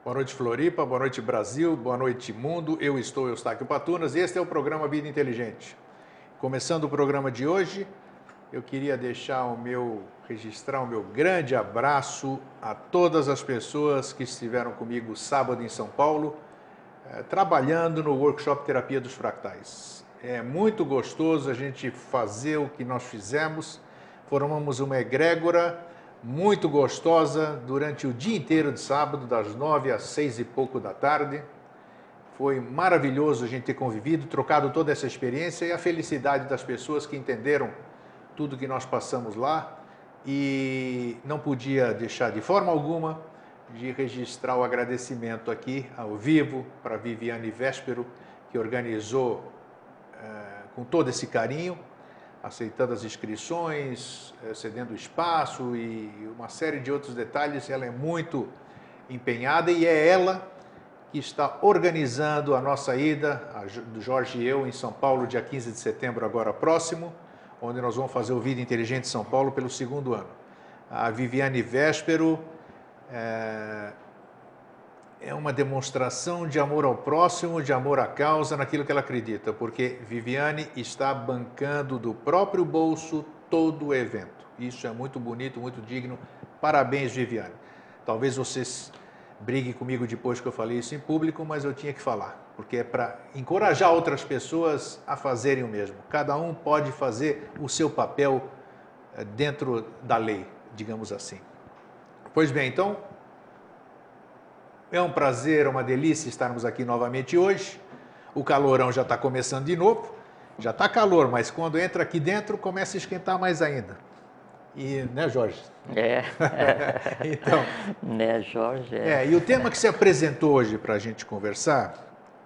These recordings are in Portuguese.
Boa noite, Floripa, boa noite, Brasil, boa noite, mundo. Eu estou Eustáquio Patunas e este é o programa Vida Inteligente. Começando o programa de hoje, eu queria registrar o meu grande abraço a todas as pessoas que estiveram comigo sábado em São Paulo, trabalhando no workshop Terapia dos Fractais. É muito gostoso a gente fazer o que nós fizemos, formamos uma egrégora muito gostosa durante o dia inteiro de sábado, das 9 às 6 e pouco da tarde. Foi maravilhoso a gente ter convivido, trocado toda essa experiência e a felicidade das pessoas que entenderam tudo que nós passamos lá. E não podia deixar de forma alguma de registrar o agradecimento aqui ao vivo para a Viviane Véspero, que organizou com todo esse carinho, aceitando as inscrições, cedendo espaço e uma série de outros detalhes. Ela é muito empenhada e é ela que está organizando a nossa ida, do Jorge e eu, em São Paulo, dia 15 de setembro, agora próximo, onde nós vamos fazer o Vida Inteligente São Paulo pelo segundo ano. A Viviane Véspero é uma demonstração de amor ao próximo, de amor à causa, naquilo que ela acredita, porque Viviane está bancando do próprio bolso todo o evento. Isso é muito bonito, muito digno. Parabéns, Viviane. Talvez vocês briguem comigo depois que eu falei isso em público, mas eu tinha que falar, porque é para encorajar outras pessoas a fazerem o mesmo. Cada um pode fazer o seu papel dentro da lei, digamos assim. Pois bem, então, é um prazer, é uma delícia estarmos aqui novamente hoje. O calorão já está começando de novo. Já está calor, mas quando entra aqui dentro, começa a esquentar mais ainda. E, né, Jorge? Então, né, Jorge? E o tema que se apresentou hoje para a gente conversar,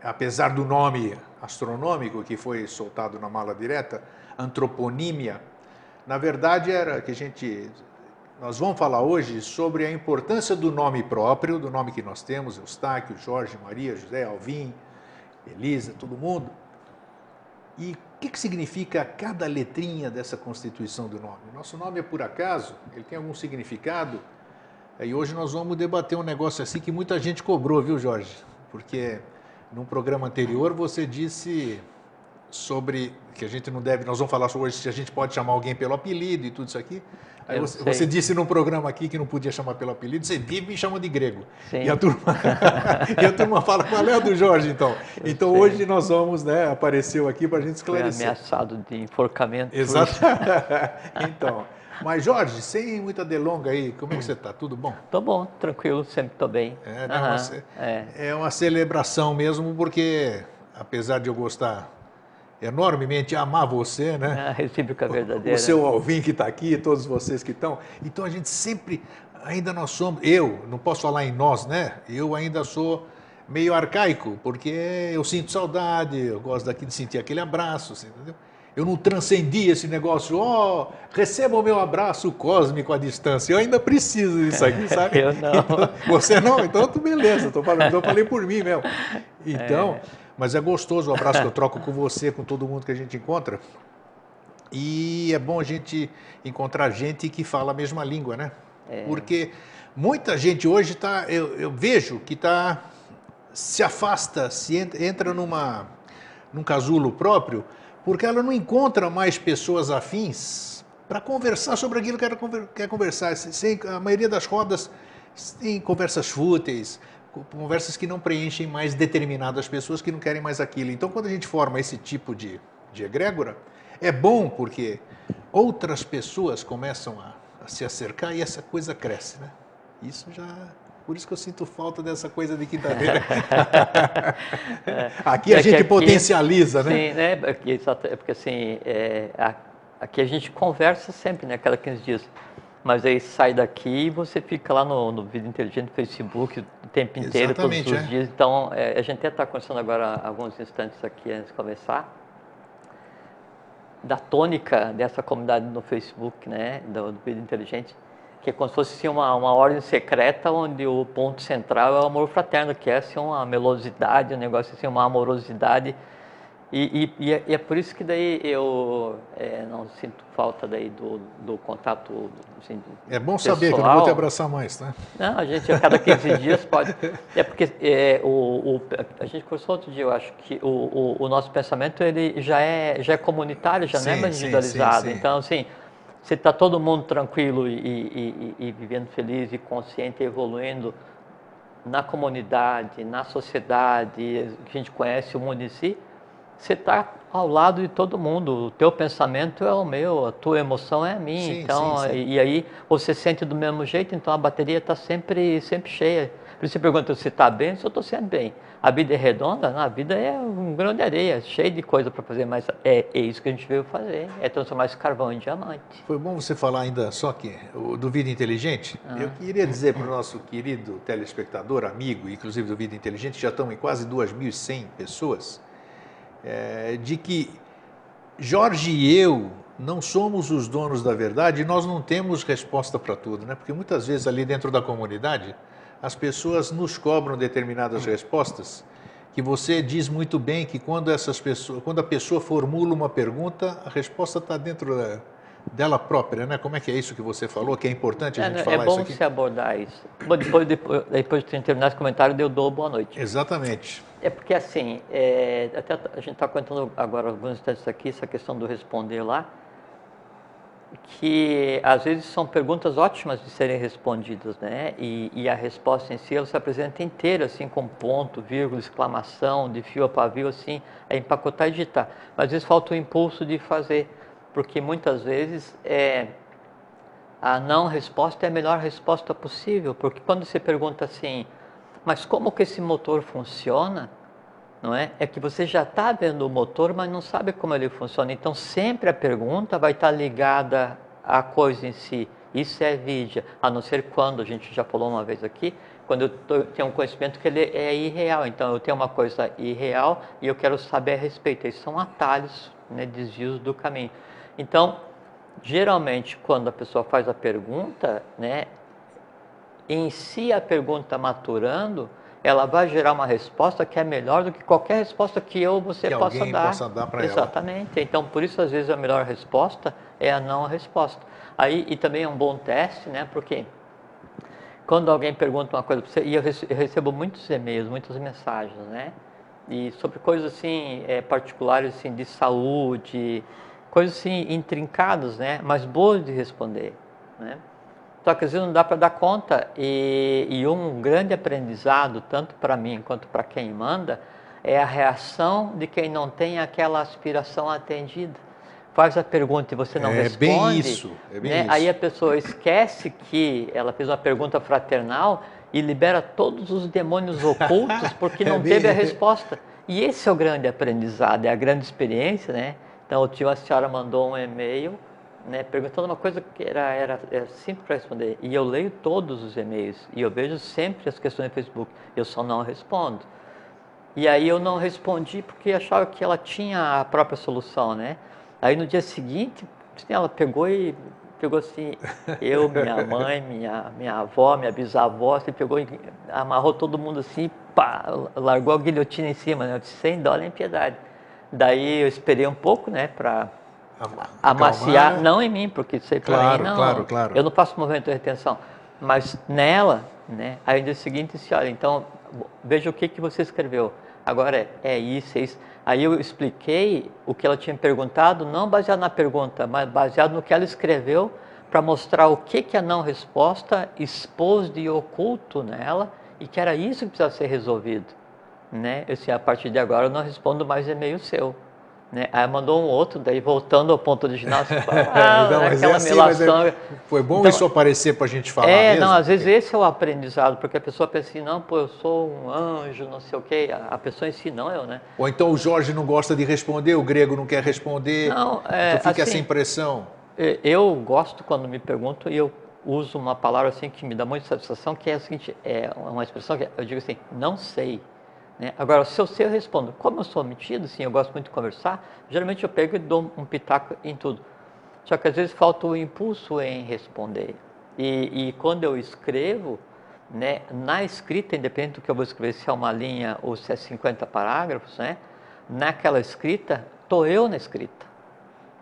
apesar do nome astronômico que foi soltado na mala direta, antroponímia, na verdade era que nós vamos falar hoje sobre a importância do nome próprio, do nome que nós temos, Eustáquio, Jorge, Maria, José, Alvim, Elisa, todo mundo. E o que significa cada letrinha dessa constituição do nome? Nosso nome é por acaso? Ele tem algum significado? E hoje nós vamos debater um negócio assim que muita gente cobrou, viu, Jorge? Porque num programa anterior você disse sobre que a gente não deve, nós vamos falar hoje se a gente pode chamar alguém pelo apelido e tudo isso aqui. Aí você disse num programa aqui que não podia chamar pelo apelido, você vive me chama de grego. Sim. E a turma fala, qual é a do Jorge, então? Então hoje nós vamos, apareceu aqui para a gente esclarecer. Foi ameaçado de enforcamento. Exato. Então, mas Jorge, sem muita delonga aí, como é que você está? Tudo bom? Tô bom, tranquilo, sempre tô bem. É uma celebração mesmo, porque apesar de eu gostar enormemente amar você, né? A recíproca verdadeira. O seu Alvim que está aqui, todos vocês que estão. Então a gente sempre, ainda nós somos, eu, não posso falar em nós, né? Eu ainda sou meio arcaico, porque eu sinto saudade, eu gosto daqui de sentir aquele abraço, entendeu? Eu não transcendi esse negócio, receba o meu abraço cósmico à distância. Eu ainda preciso disso aqui, sabe? Eu não. Então, você não? Então, beleza, eu falei por mim mesmo. Então, mas é gostoso o abraço que eu troco com você, com todo mundo que a gente encontra. E é bom a gente encontrar gente que fala a mesma língua, né? Porque muita gente hoje eu vejo que se afasta, entra num casulo próprio, porque ela não encontra mais pessoas afins para conversar sobre aquilo que ela quer conversar. A maioria das rodas tem conversas fúteis, conversas que não preenchem mais determinadas pessoas que não querem mais aquilo. Então, quando a gente forma esse tipo de egrégora, é bom porque outras pessoas começam a se acercar e essa coisa cresce, né? Por isso que eu sinto falta dessa coisa de quinta-feira. Aqui a gente potencializa, né? Sim, né? Porque assim, aqui a gente conversa sempre, né? Cada 15 dias. Mas aí sai daqui e você fica lá no Vida Inteligente, no Facebook, o tempo inteiro, todos os dias. Então, a gente até está conversando agora alguns instantes aqui antes de começar, da tônica dessa comunidade no Facebook, né? Do Vida Inteligente, que é como se fosse assim, uma ordem secreta onde o ponto central é o amor fraterno, que é assim, uma melosidade, um negócio assim, uma amorosidade E é por isso que daí eu não sinto falta daí do contato assim, é bom pessoal. Saber que eu não vou te abraçar mais, né? Não, a gente a cada 15 dias pode. É porque a gente conversou outro dia, eu acho que o nosso pensamento ele já é comunitário, já não é mais individualizado. Sim. Então, assim, se está todo mundo tranquilo e vivendo feliz e consciente, evoluindo na comunidade, na sociedade, que a gente conhece o mundo em si, você está ao lado de todo mundo, o teu pensamento é o meu, a tua emoção é a minha, então, e aí você sente do mesmo jeito, então a bateria está sempre cheia. Por isso você pergunta se está bem, se eu estou sempre bem. A vida é redonda? Não, a vida é um grão de areia, cheio de coisa para fazer, mas é isso que a gente veio fazer, é transformar esse carvão em diamante. Foi bom você falar ainda só que do Vida Inteligente. Eu queria dizer para o nosso querido telespectador, amigo, inclusive do Vida Inteligente, já estamos em quase 2.100 pessoas, de que Jorge e eu não somos os donos da verdade e nós não temos resposta para tudo, né? Porque muitas vezes ali dentro da comunidade as pessoas nos cobram determinadas respostas que você diz muito bem que quando a pessoa formula uma pergunta, a resposta está dentro dela própria, né? Como é que é isso que você falou, que é importante a gente falar isso aqui? É bom se abordar isso. Depois de terminar esse comentário, eu dou boa noite. Exatamente. É porque assim, até a gente está comentando agora alguns instantes aqui, essa questão do responder lá, que às vezes são perguntas ótimas de serem respondidas, né? E a resposta em si, ela se apresenta inteira, assim, com ponto, vírgula, exclamação, de fio a pavio, assim, é empacotar e digitar. Mas às vezes falta o impulso de fazer, porque muitas vezes a não resposta é a melhor resposta possível, porque quando você pergunta assim, mas como que esse motor funciona? Não é? É que você já está vendo o motor, mas não sabe como ele funciona. Então, sempre a pergunta vai estar ligada à coisa em si. Isso é vídeo, a não ser quando, a gente já falou uma vez aqui, quando eu tenho um conhecimento que ele é irreal. Então, eu tenho uma coisa irreal e eu quero saber a respeito. Esses são atalhos, né, desvios do caminho. Então, geralmente, quando a pessoa faz a pergunta, né, em si a pergunta maturando, ela vai gerar uma resposta que é melhor do que qualquer resposta que eu ou você que possa alguém dar. Possa dar para ela. Exatamente. Então, por isso, às vezes, a melhor resposta é a não resposta. Aí, e também é um bom teste, né? Porque quando alguém pergunta uma coisa para você, e eu recebo muitos e-mails, muitas mensagens, né? E sobre coisas assim, particulares assim, de saúde, coisas assim intrincadas, né? Mas boas de responder, né? Só que às vezes não dá para dar conta e um grande aprendizado, tanto para mim quanto para quem manda, é a reação de quem não tem aquela aspiração atendida. Faz a pergunta e você não responde. Bem isso, é bem né? isso. Aí a pessoa esquece que ela fez uma pergunta fraternal e libera todos os demônios ocultos porque não teve a resposta. E esse é o grande aprendizado, é a grande experiência, né? Então, a senhora mandou um e-mail, né, perguntando uma coisa que era simples para responder. E eu leio todos os e-mails e eu vejo sempre as questões no Facebook. Eu só não respondo. E aí eu não respondi porque achava que ela tinha a própria solução, né? Aí no dia seguinte, ela pegou assim, eu, minha mãe, minha avó, minha bisavó, assim, pegou e amarrou todo mundo assim, pá, largou a guilhotina em cima, né? Eu disse, sem dó nem piedade. Daí eu esperei um pouco, né, para amaciar, não em mim, porque isso aí para mim não, claro. Eu não faço movimento de retenção, mas nela, né? Aí no dia seguinte disse, olha, então veja o que você escreveu. Agora é isso, é isso. Aí eu expliquei o que ela tinha perguntado, não baseado na pergunta, mas baseado no que ela escreveu, para mostrar o que a não resposta expôs de oculto nela e que era isso que precisava ser resolvido, né? Eu disse, a partir de agora eu não respondo mais e-mail seu. Né? Aí mandou um outro, daí voltando ao ponto original, você fala, não, mas aquela melação. Foi bom então, isso aparecer para a gente falar mesmo? Não, às vezes esse é o aprendizado, porque a pessoa pensa assim, não, pô, eu sou um anjo, não sei o quê, a pessoa em si não, eu, né? Ou então o Jorge não gosta de responder, o Grego não quer responder, não, então fica assim, essa impressão. Eu gosto quando me perguntam e eu uso uma palavra assim que me dá muita satisfação, que é a seguinte, é uma expressão que eu digo assim, não sei. Né? Agora, se eu sei, eu respondo. Como eu sou metido, assim, eu gosto muito de conversar, geralmente eu pego e dou um pitaco em tudo. Só que às vezes falta o impulso em responder. E quando eu escrevo, né, na escrita, independente do que eu vou escrever, se é uma linha ou se é 50 parágrafos, né, naquela escrita, estou eu na escrita,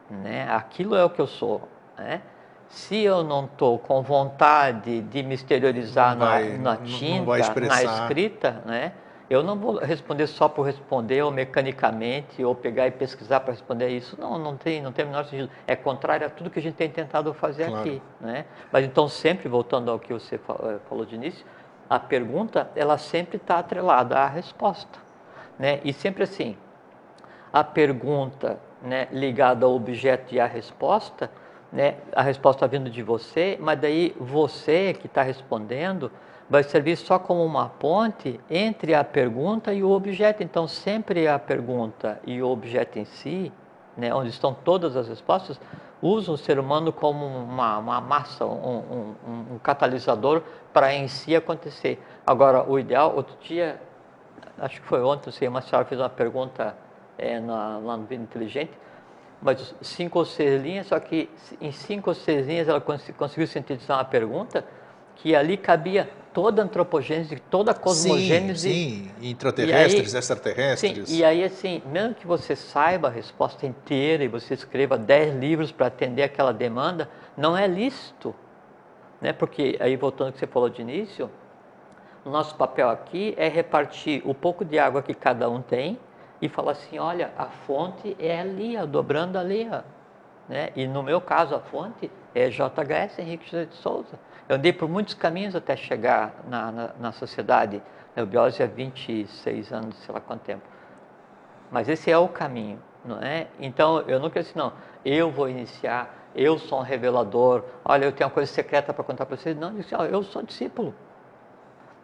né? Aquilo é o que eu sou, né? Se eu não estou com vontade de me exteriorizar na tinta, na escrita, né? Eu não vou responder só por responder, ou mecanicamente, ou pegar e pesquisar para responder isso. Não tem o menor sentido. É contrário a tudo que a gente tem tentado fazer aqui, né? Mas então, sempre, voltando ao que você falou de início, a pergunta, ela sempre está atrelada à resposta, né? E sempre assim, a pergunta, né, ligada ao objeto e à resposta, né, a resposta vindo de você, mas daí você que está respondendo vai servir só como uma ponte entre a pergunta e o objeto. Então, sempre a pergunta e o objeto em si, né, onde estão todas as respostas, usam o ser humano como uma massa, um catalisador para em si acontecer. Agora, o ideal, outro dia, acho que foi ontem, uma senhora fez uma pergunta lá no Vida Inteligente, mas 5 ou 6 linhas, só que em 5 ou 6 linhas ela conseguiu sintetizar uma pergunta que ali cabia toda a antropogênese, toda a cosmogênese. Sim, intraterrestres, extraterrestres. Sim, e aí assim, mesmo que você saiba a resposta inteira e você escreva 10 livros para atender aquela demanda, não é lícito, né? Porque aí voltando ao que você falou de início, o nosso papel aqui é repartir o pouco de água que cada um tem e falar assim, olha, a fonte é ali, dobrando ali, né? E no meu caso a fonte é JHS Henrique José de Souza. Eu andei por muitos caminhos até chegar na sociedade, na biose há 26 anos, sei lá quanto tempo. Mas esse é o caminho, não é? Então eu não quero assim, não, eu vou iniciar, eu sou um revelador, olha, eu tenho uma coisa secreta para contar para vocês. Não, eu sou discípulo.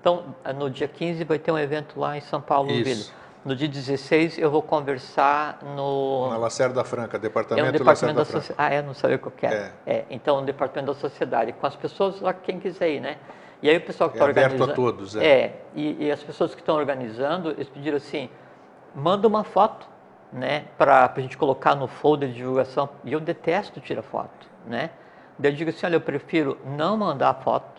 Então, no dia 15 vai ter um evento lá em São Paulo, no Vila. No dia 16 eu vou conversar no... Na Lacerda Franca, departamento Lacerda Franca. Eu não sabia qual que é. Então, no departamento da sociedade, com as pessoas lá, quem quiser ir, né? E aí o pessoal que está organizando... aberto a todos, e as pessoas que estão organizando, eles pediram assim, manda uma foto, né? Para a gente colocar no folder de divulgação. E eu detesto tirar foto, né? Daí eu digo assim, olha, eu prefiro não mandar foto,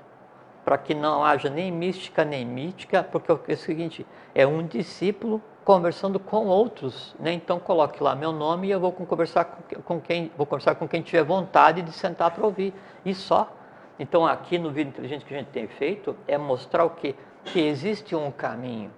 para que não haja nem mística nem mítica, porque é o seguinte, é um discípulo conversando com outros, né? Então coloque lá meu nome e eu vou conversar com quem tiver vontade de sentar para ouvir, e só. Então aqui no Vida Inteligente que a gente tem feito é mostrar o quê? Que existe um caminho,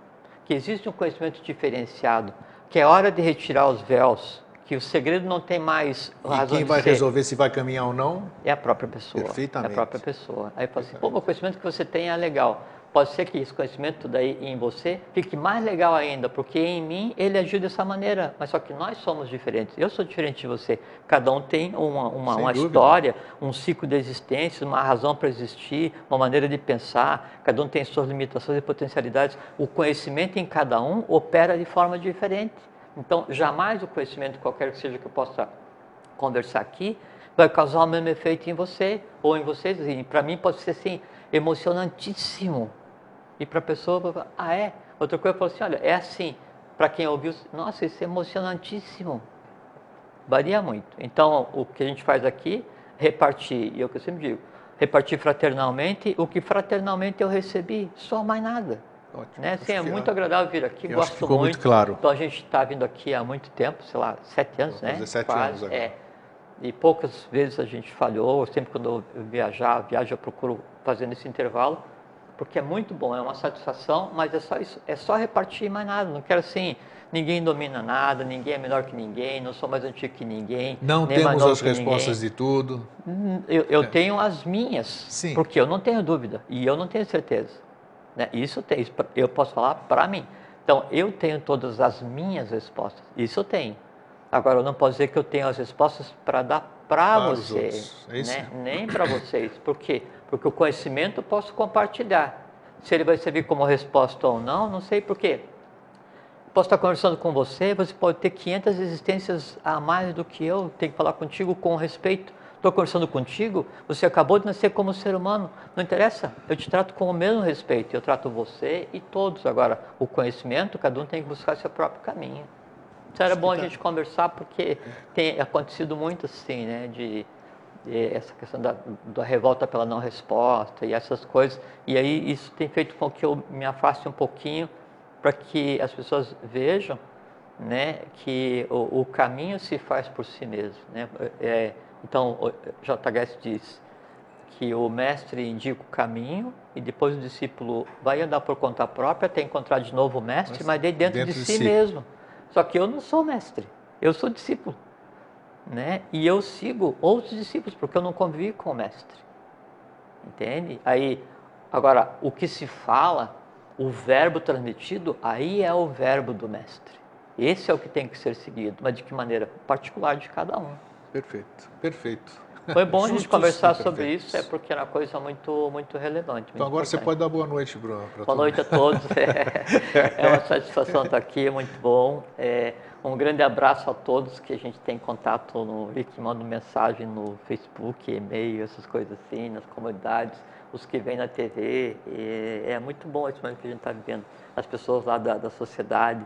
que existe um conhecimento diferenciado, que é hora de retirar os véus, que o segredo não tem mais razão de ser. E quem vai resolver se vai caminhar ou não? É a própria pessoa. Perfeitamente. É a própria pessoa. Aí fala assim, pô, o conhecimento que você tem é legal. Pode ser que esse conhecimento daí em você fique mais legal ainda, porque em mim ele agiu dessa maneira, mas só que nós somos diferentes. Eu sou diferente de você. Cada um tem uma história, um ciclo de existência, uma razão para existir, uma maneira de pensar. Cada um tem suas limitações e potencialidades. O conhecimento em cada um opera de forma diferente. Então, jamais o conhecimento, qualquer que seja que eu possa conversar aqui, vai causar o mesmo efeito em você ou em vocês. E para mim pode ser assim, emocionantíssimo. E para a pessoa, é? Outra coisa, eu falo assim, olha, é assim. Para quem ouviu, nossa, isso é emocionantíssimo. Varia muito. Então, o que a gente faz aqui, repartir, e é o que eu sempre digo, repartir fraternalmente o que fraternalmente eu recebi, só mais nada. Ótimo. Né? Assim, é muito agradável vir aqui, gosto ficou muito claro. Então a gente está vindo aqui há muito tempo, sei lá, 7 anos, né? 7 anos agora. E poucas vezes a gente falhou, sempre quando eu viajo, eu procuro fazer nesse intervalo, porque é muito bom, é uma satisfação, mas é só isso, é só repartir mais nada, não quero assim, ninguém domina nada, ninguém é melhor que ninguém, não sou mais antigo que ninguém. Não temos as respostas de tudo. Eu tenho as minhas, sim, porque eu não tenho dúvida, e eu não tenho certeza. Né? Isso eu posso falar para mim. Então, eu tenho todas as minhas respostas. Isso eu tenho. Agora, eu não posso dizer que eu tenho as respostas para dar para vocês. Né? Nem para vocês. Por quê? Porque o conhecimento eu posso compartilhar. Se ele vai servir como resposta ou não, não sei por quê. Posso estar conversando com você, você pode ter 500 existências a mais do que eu, tenho que falar contigo com respeito. Estou conversando contigo, você acabou de nascer como ser humano, não interessa, eu te trato com o mesmo respeito, eu trato você e todos. Agora, o conhecimento, cada um tem que buscar seu próprio caminho. Isso era bom a gente conversar, porque tem acontecido muito assim, né, de essa questão da revolta pela não resposta e essas coisas, e aí isso tem feito com que eu me afaste um pouquinho, para que as pessoas vejam né, que o caminho se faz por si mesmo, né? Então, J. Hess diz que o mestre indica o caminho e depois o discípulo vai andar por conta própria até encontrar de novo o mestre, mas daí dentro de si mesmo. Só que eu não sou mestre, eu sou discípulo, né? E eu sigo outros discípulos porque eu não convivi com o mestre, entende? Aí, agora, o que se fala, o verbo transmitido, aí é o verbo do mestre. Esse é o que tem que ser seguido, mas de que maneira? Particular de cada um. Perfeito, perfeito. Foi bom a gente conversar sobre isso, porque era uma coisa muito, muito relevante. Então agora você pode dar boa noite, Bruno. Boa noite a todos. É uma satisfação estar aqui, é muito bom. Um grande abraço a todos que a gente tem contato no que mandam mensagem no Facebook, e-mail, essas coisas assim, nas comunidades, os que vêm na TV. É muito bom esse momento que a gente está vivendo. As pessoas lá da sociedade.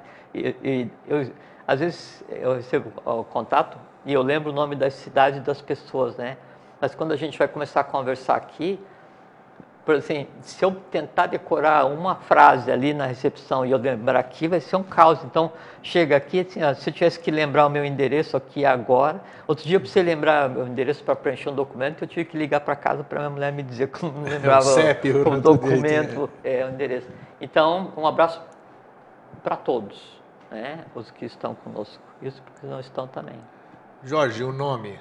Às vezes eu recebo contato e eu lembro o nome das cidades e das pessoas, né? Mas quando a gente vai começar a conversar aqui, por assim, se eu tentar decorar uma frase ali na recepção e eu lembrar aqui, vai ser um caos. Então, chega aqui, assim, se eu tivesse que lembrar o meu endereço aqui agora, outro dia eu precisei lembrar o meu endereço para preencher um documento, eu tive que ligar para casa para minha mulher me dizer que eu não lembrava o documento, o endereço. Então, um abraço para todos, né? Os que estão conosco, e os que não estão também. Jorge, o nome?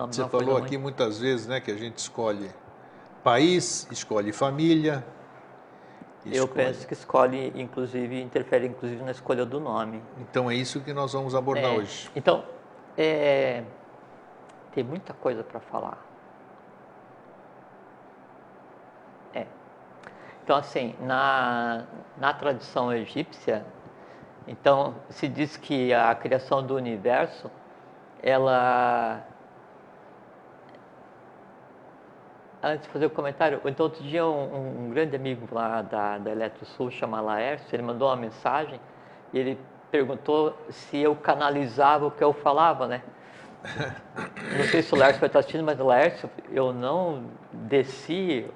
Você falou aqui muitas vezes, né, que a gente escolhe país, escolhe família. Eu penso que escolhe, inclusive, interfere inclusive na escolha do nome. Então é isso que nós vamos abordar hoje. Então, tem muita coisa para falar. Então, assim, na tradição egípcia, então, se diz que a criação do universo, ela... Antes de fazer o comentário, então outro dia um grande amigo lá da Eletrosul, chama Laércio, ele mandou uma mensagem e ele perguntou se eu canalizava o que eu falava, né? Não sei se o Laércio vai estar assistindo, mas Laércio, eu não desci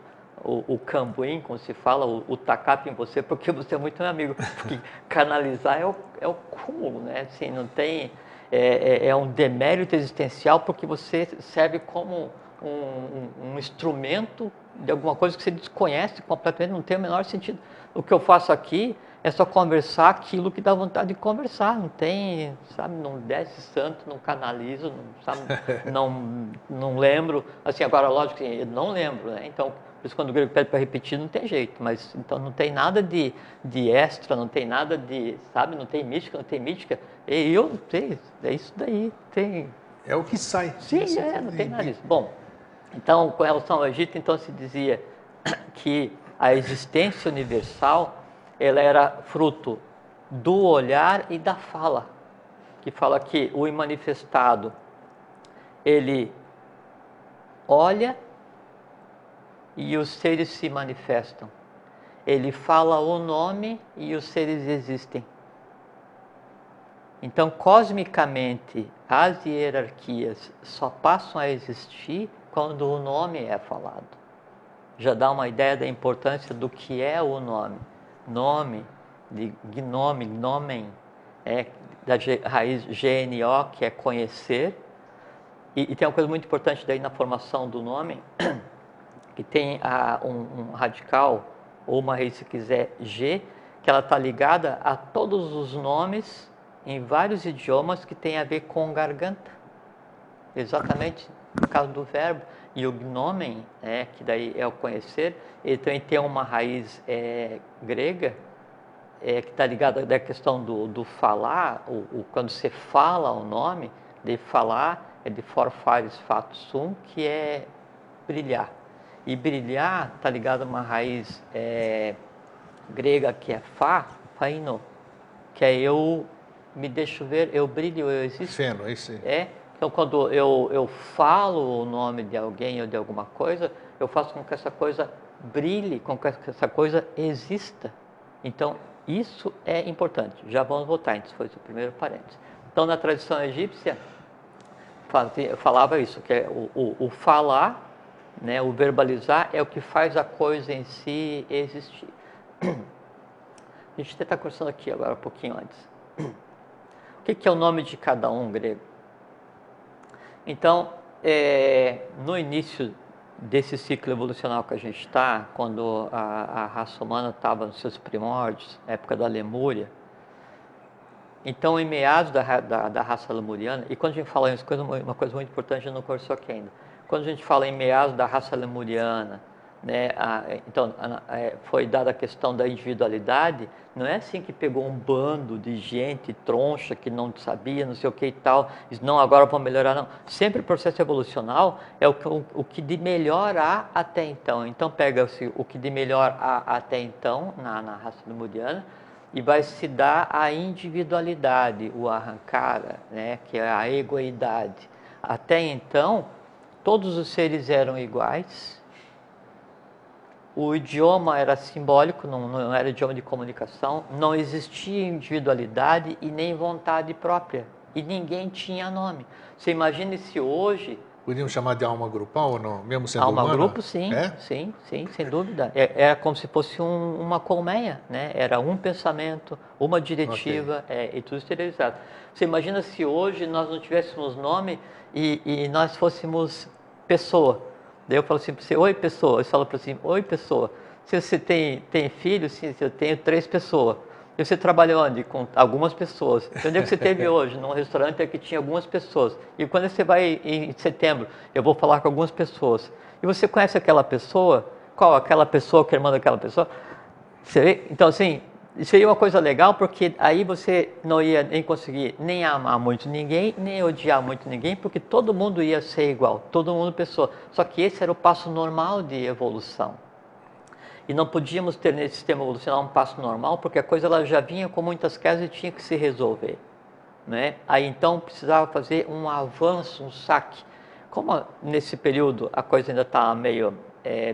o cambuim, como se fala, o tacape em você, porque você é muito meu amigo. Porque canalizar é o cúmulo, né? Assim, não tem... É um demérito existencial porque você serve como um instrumento de alguma coisa que você desconhece completamente, não tem o menor sentido. O que eu faço aqui é só conversar aquilo que dá vontade de conversar, não tem, sabe, não desce santo, não canalizo, não, sabe, não lembro, assim, agora lógico que eu não lembro, né, então, por isso quando o grego pede para repetir não tem jeito, mas então não tem nada de extra, não tem nada de, sabe, não tem mística, e eu sei, é isso daí, tem... É o que sai. Sim, não tem nada disso. Bom, então, com relação ao Egito, então se dizia que a existência universal, ela era fruto do olhar e da fala, que fala que o imanifestado, ele olha e os seres se manifestam. Ele fala o nome e os seres existem. Então, cosmicamente, as hierarquias só passam a existir quando o nome é falado. Já dá uma ideia da importância do que é o nome. Nome, de gnome, gnomen, da raiz GNO, que é conhecer. E tem uma coisa muito importante daí na formação do nome, que tem um radical, ou uma raiz, se quiser, G, que ela está ligada a todos os nomes em vários idiomas que tem a ver com garganta. Exatamente no caso do verbo. E o gnomen, que daí é o conhecer, ele também tem uma raiz grega, que está ligada à questão do falar, quando você fala o nome, de falar, é de forfares fato sum, que é brilhar. E brilhar está ligado a uma raiz grega que é faino, que é eu me deixo ver, eu brilho, eu existo. Feno, isso aí. Então, quando eu falo o nome de alguém ou de alguma coisa, eu faço com que essa coisa brilhe, com que essa coisa exista. Então, isso é importante. Já vamos voltar, isso foi o primeiro parênteses. Então, na tradição egípcia, falava isso, que é o falar, né, o verbalizar é o que faz a coisa em si existir. A gente está conversando aqui agora, um pouquinho antes. O que é o nome de cada um grego? Então, no início desse ciclo evolucional que a gente está, quando a raça humana estava nos seus primórdios, época da Lemúria, então, em meados da raça lemuriana, e quando a gente fala isso, uma coisa muito importante, a gente não conversou aqui ainda. Quando a gente fala em meados da raça lemuriana, né, então, foi dada a questão da individualidade, não é assim que pegou um bando de gente troncha que não sabia, não sei o que e tal, diz, não, agora vamos melhorar, não. Sempre o processo evolucional é o que de melhor há até então. Então, pega-se o que de melhor há até então, na raça lemuriana, e vai se dar a individualidade, o arrancara, né, que é a egoidade. Até então, todos os seres eram iguais, o idioma era simbólico, não era idioma de comunicação, não existia individualidade e nem vontade própria, e ninguém tinha nome. Você imagine se hoje... Podíamos chamar de alma grupal ou não? Mesmo sendo alma humana? Grupo, sim, sim, sem dúvida. Era como se fosse uma colmeia, né? Era um pensamento, uma diretiva, e tudo exteriorizado. Você imagina se hoje nós não tivéssemos nome e nós fôssemos pessoa. Daí eu falo assim para você, oi pessoa. Eu falo para você, oi pessoa. Se você tem filho, sim, eu tenho 3 pessoas. E você trabalha onde? Com algumas pessoas. E onde é que você esteve hoje? Num restaurante que tinha algumas pessoas. E quando você vai em setembro, eu vou falar com algumas pessoas. E você conhece aquela pessoa? Qual? Aquela pessoa que é irmã daquela pessoa? Você vê? Então, assim, seria uma coisa legal, porque aí você não ia nem conseguir nem amar muito ninguém, nem odiar muito ninguém, porque todo mundo ia ser igual, todo mundo pessoa. Só que esse era o passo normal de evolução. E não podíamos ter nesse sistema evolucional um passo normal, porque a coisa ela já vinha com muitas quedas e tinha que se resolver, né? Aí então precisava fazer um avanço, um saque. Como nesse período a coisa ainda está meio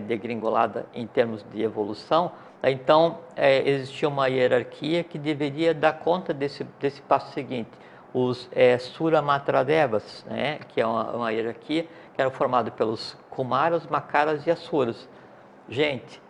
degringolada em termos de evolução, então existia uma hierarquia que deveria dar conta desse passo seguinte. Os Suramatradevas, né? Que é uma hierarquia que era formada pelos Kumaras, Makaras e Asuras. Gente,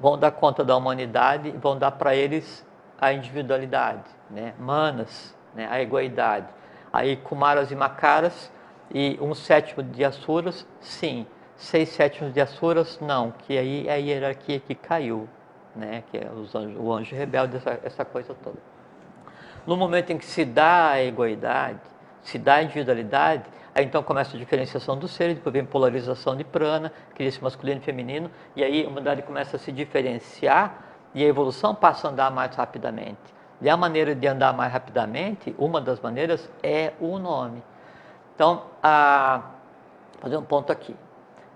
vão dar conta da humanidade, vão dar para eles a individualidade, né? Manas, né? A egoidade. Aí Kumaras e Makaras e 1/7 de Asuras, sim. 6/7 de Asuras, não. Que aí é a hierarquia que caiu, né? Que é o anjo rebelde, essa coisa toda. No momento em que se dá a egoidade, se dá a individualidade, aí então começa a diferenciação dos seres, depois vem polarização de prana, cria-se masculino e feminino, e aí a humanidade começa a se diferenciar e a evolução passa a andar mais rapidamente. E a maneira de andar mais rapidamente, uma das maneiras é o nome. Então, vou fazer um ponto aqui.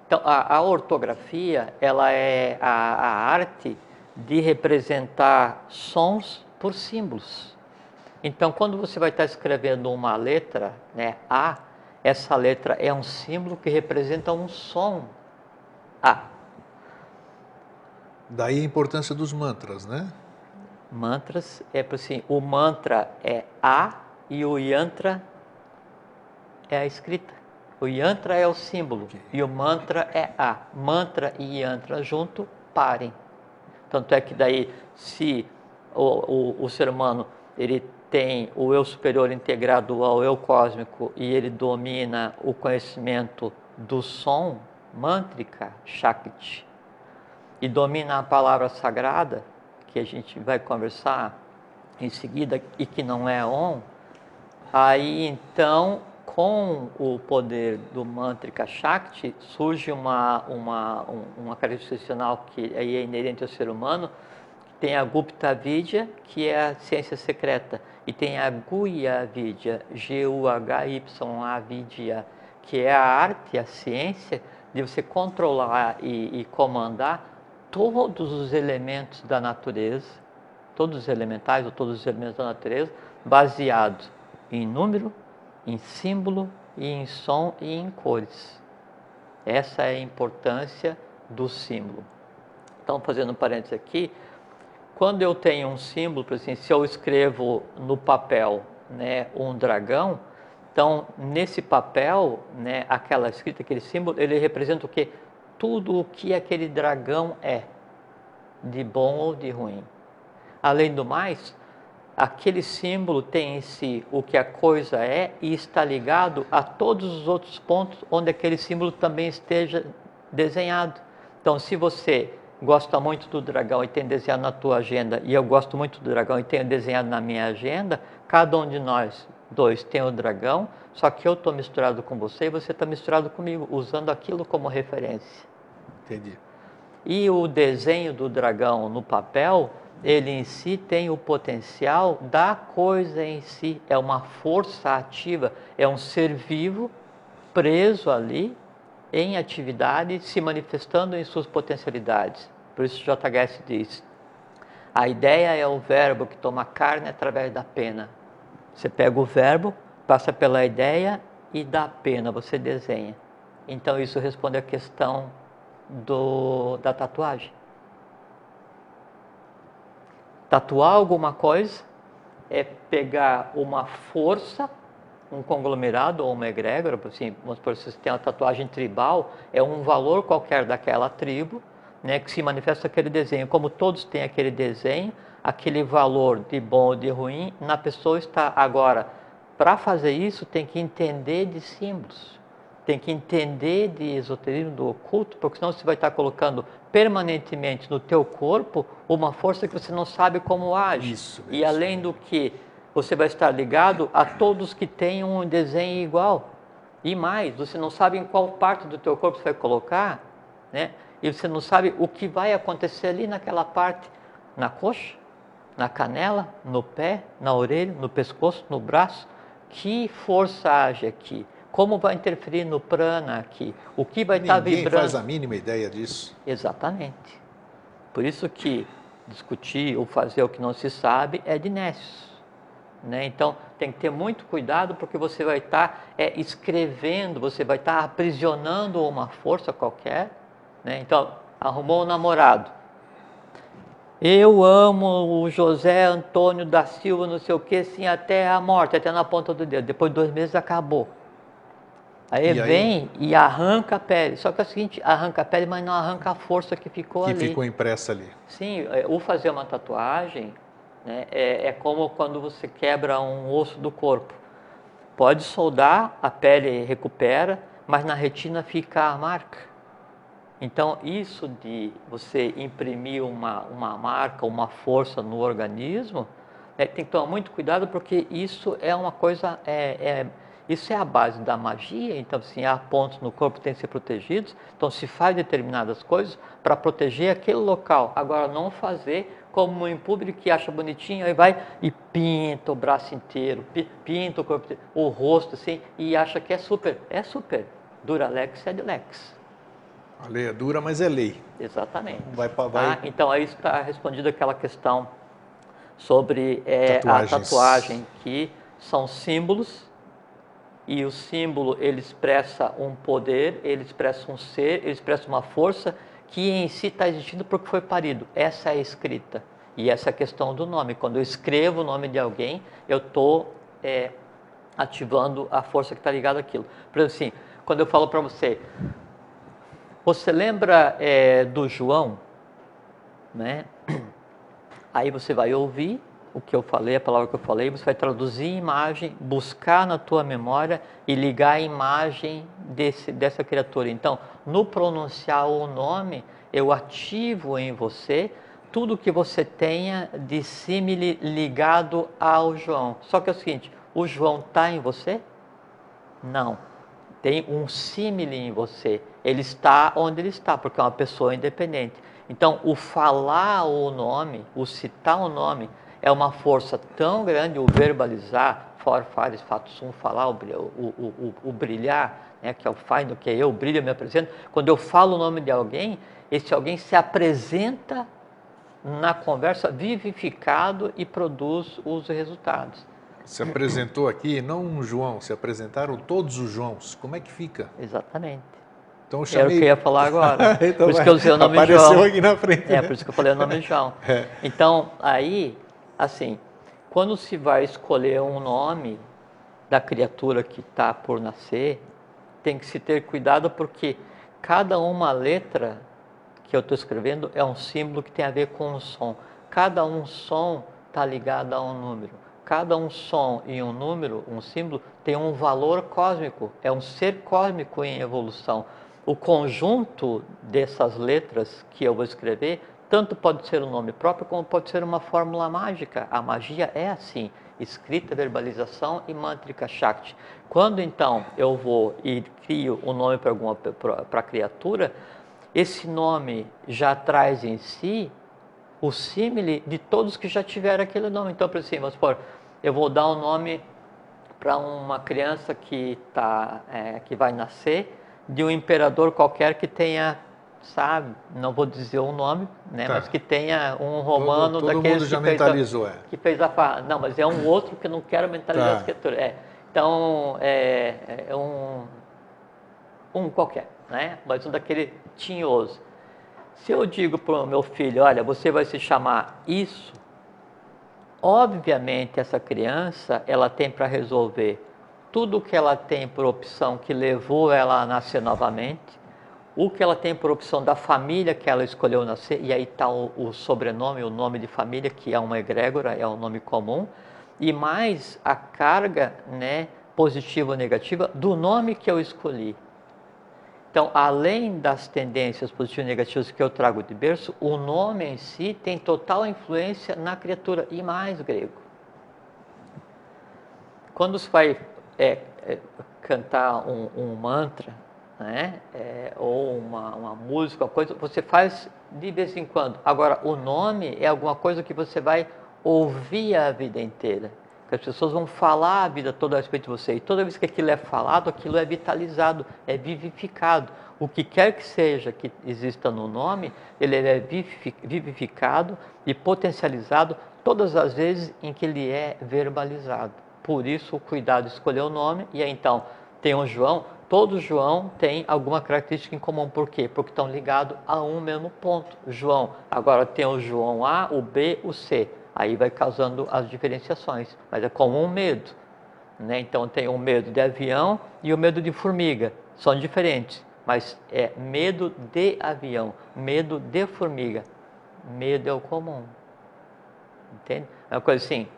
Então, a ortografia, ela é a arte de representar sons por símbolos. Então, quando você vai estar escrevendo uma letra, né, A, essa letra é um símbolo que representa um som A. Daí a importância dos mantras, né? Mantras, assim, o mantra é A e o yantra é a escrita. O yantra é o símbolo e o mantra é A. Mantra e yantra junto, parem. Tanto é que daí, se o ser humano ele tem o eu superior integrado ao eu cósmico e ele domina o conhecimento do som, mântrica, Shakti, e domina a palavra sagrada, que a gente vai conversar em seguida e que não é Om, aí então, com o poder do mântrica Shakti, surge uma característica excepcional que aí é inerente ao ser humano. Tem a Gupta Vidya, que é a ciência secreta, e tem a Guhya Vidya, G-U-H-Y-A Vidya, que é a arte, a ciência de você controlar e comandar todos os elementos da natureza, todos os elementais ou todos os elementos da natureza, baseado em número, em símbolo, e em som e em cores. Essa é a importância do símbolo. Então, fazendo um parênteses aqui, quando eu tenho um símbolo, por exemplo, se eu escrevo no papel, né, um dragão, então nesse papel, né, aquela escrita, aquele símbolo, ele representa o quê? Tudo o que aquele dragão é, de bom ou de ruim. Além do mais, aquele símbolo tem em si o que a coisa é e está ligado a todos os outros pontos onde aquele símbolo também esteja desenhado. Então, se você gosta muito do dragão e tem desenhado na tua agenda, e eu gosto muito do dragão e tenho desenhado na minha agenda, cada um de nós dois tem o dragão, só que eu estou misturado com você e você está misturado comigo, usando aquilo como referência. Entendi. E o desenho do dragão no papel, ele em si tem o potencial da coisa em si, é uma força ativa, é um ser vivo preso ali em atividade, se manifestando em suas potencialidades. Por isso JHS diz, a ideia é o verbo que toma carne através da pena. Você pega o verbo, passa pela ideia e da pena você desenha. Então isso responde à questão da tatuagem. Tatuar alguma coisa é pegar uma força, um conglomerado ou uma egrégora, assim, vamos supor, se você tem uma tatuagem tribal, é um valor qualquer daquela tribo, né, que se manifesta aquele desenho. Como todos têm aquele desenho, aquele valor de bom ou de ruim, na pessoa está. Agora, para fazer isso, tem que entender de símbolos, tem que entender de esoterismo do oculto, porque senão você vai estar colocando permanentemente no teu corpo uma força que você não sabe como age. Isso. E além do que, você vai estar ligado a todos que tenham um desenho igual. E mais, você não sabe em qual parte do teu corpo você vai colocar, né? E você não sabe o que vai acontecer ali naquela parte, na coxa, na canela, no pé, na orelha, no pescoço, no braço. Que força age aqui? Como vai interferir no prana aqui? O que vai estar vibrando? Ninguém faz a mínima ideia disso. Exatamente. Por isso que discutir ou fazer o que não se sabe é de nécios, né? Então, tem que ter muito cuidado, porque você vai estar escrevendo, você vai estar aprisionando uma força qualquer, né? Então, arrumou um namorado. Eu amo o José Antônio da Silva, não sei o que, sim, até a morte, até na ponta do dedo. Depois de 2 meses acabou. Aí vem e arranca a pele. Só que é o seguinte, arranca a pele, mas não arranca a força que ficou ali. Que ficou impressa ali. Sim, o fazer uma tatuagem, né, é como quando você quebra um osso do corpo. Pode soldar, a pele recupera, mas na retina fica a marca. Então, isso de você imprimir uma marca, uma força no organismo, tem que tomar muito cuidado, porque isso é uma coisa, isso é a base da magia. Então, assim, há pontos no corpo que têm que ser protegidos, então se faz determinadas coisas para proteger aquele local. Agora, não fazer como em público que acha bonitinho, aí vai e pinta o braço inteiro, pinta o corpo, o rosto, assim, e acha que é super. É super. Duralex é de lex. A lei é dura, mas é lei. Exatamente. Vai. Então, aí está respondida aquela questão sobre a tatuagem, que são símbolos, e o símbolo, ele expressa um poder, ele expressa um ser, ele expressa uma força que em si está existindo porque foi parido. Essa é a escrita. E essa é a questão do nome. Quando eu escrevo o nome de alguém, eu estou ativando a força que está ligada àquilo. Por exemplo, assim, quando eu falo para você, você lembra do João, né? Aí você vai ouvir o que eu falei, a palavra que eu falei, você vai traduzir em imagem, buscar na tua memória e ligar a imagem dessa criatura. Então, no pronunciar o nome, eu ativo em você tudo que você tenha de símile ligado ao João. Só que é o seguinte, o João está em você? Não. Tem um símile em você. Ele está onde ele está, porque é uma pessoa independente. Então, o falar o nome, o citar o nome, é uma força tão grande, o verbalizar, fares, fato, sum, falar, o brilhar, né, que é o faindo, que é eu, brilho, me apresento. Quando eu falo o nome de alguém, esse alguém se apresenta na conversa vivificado e produz os resultados. Se apresentou aqui, não um João, se apresentaram todos os Joãos. Como é que fica? Exatamente. Então eu chamei... Era o que eu ia falar agora. Então, por isso que eu usei o nome apareceu João. Apareceu aqui na frente. Por isso que eu falei o nome João. Então, aí, assim, quando se vai escolher um nome da criatura que está por nascer, tem que se ter cuidado, porque cada uma letra que eu estou escrevendo é um símbolo que tem a ver com um som. cada um som está ligado a um número. Cada um som e um número, um símbolo, tem um valor cósmico, é um ser cósmico em evolução. O conjunto dessas letras que eu vou escrever, tanto pode ser um nome próprio, como pode ser uma fórmula mágica. A magia é assim, escrita, verbalização e mântrica Shakti. Quando então eu vou e crio um nome para a criatura, esse nome já traz em si o símile de todos que já tiveram aquele nome. Então, por exemplo, vamos supor, eu vou dar um nome para uma criança que vai nascer, de um imperador qualquer que tenha, sabe, não vou dizer o nome, né, mas que tenha um romano todo daqueles mundo já que mentalizou, que fez a não, mas é um outro que eu não quero mentalizar a escritura. Então, é um qualquer, né, mas um daquele tinhoso. Se eu digo para o meu filho, olha, você vai se chamar isso, obviamente essa criança, ela tem para resolver tudo o que ela tem por opção que levou ela a nascer novamente, o que ela tem por opção da família que ela escolheu nascer, e aí está o sobrenome, o nome de família, que é uma egrégora, é um nome comum, e mais a carga, né, positiva ou negativa do nome que eu escolhi. Então, além das tendências positivas e negativas que eu trago de berço, o nome em si tem total influência na criatura, e mais grego. Quando você vai cantar um mantra, né, ou uma música, uma coisa, você faz de vez em quando. Agora, o nome é alguma coisa que você vai ouvir a vida inteira. Que as pessoas vão falar a vida toda a respeito de você. E toda vez que aquilo é falado, aquilo é vitalizado, é vivificado. O que quer que seja que exista no nome, ele é vivificado e potencializado todas as vezes em que ele é verbalizado. Por isso o cuidado de escolher o nome. E aí, então, tem um João, todo João tem alguma característica em comum. Por quê? Porque estão ligados a um mesmo ponto, João. Agora tem o João A, o B, o C. Aí vai causando as diferenciações, mas é comum medo, né? Então tem o medo de avião e o medo de formiga, são diferentes, mas é medo de avião, medo de formiga, medo é o comum, entende? É uma coisa assim,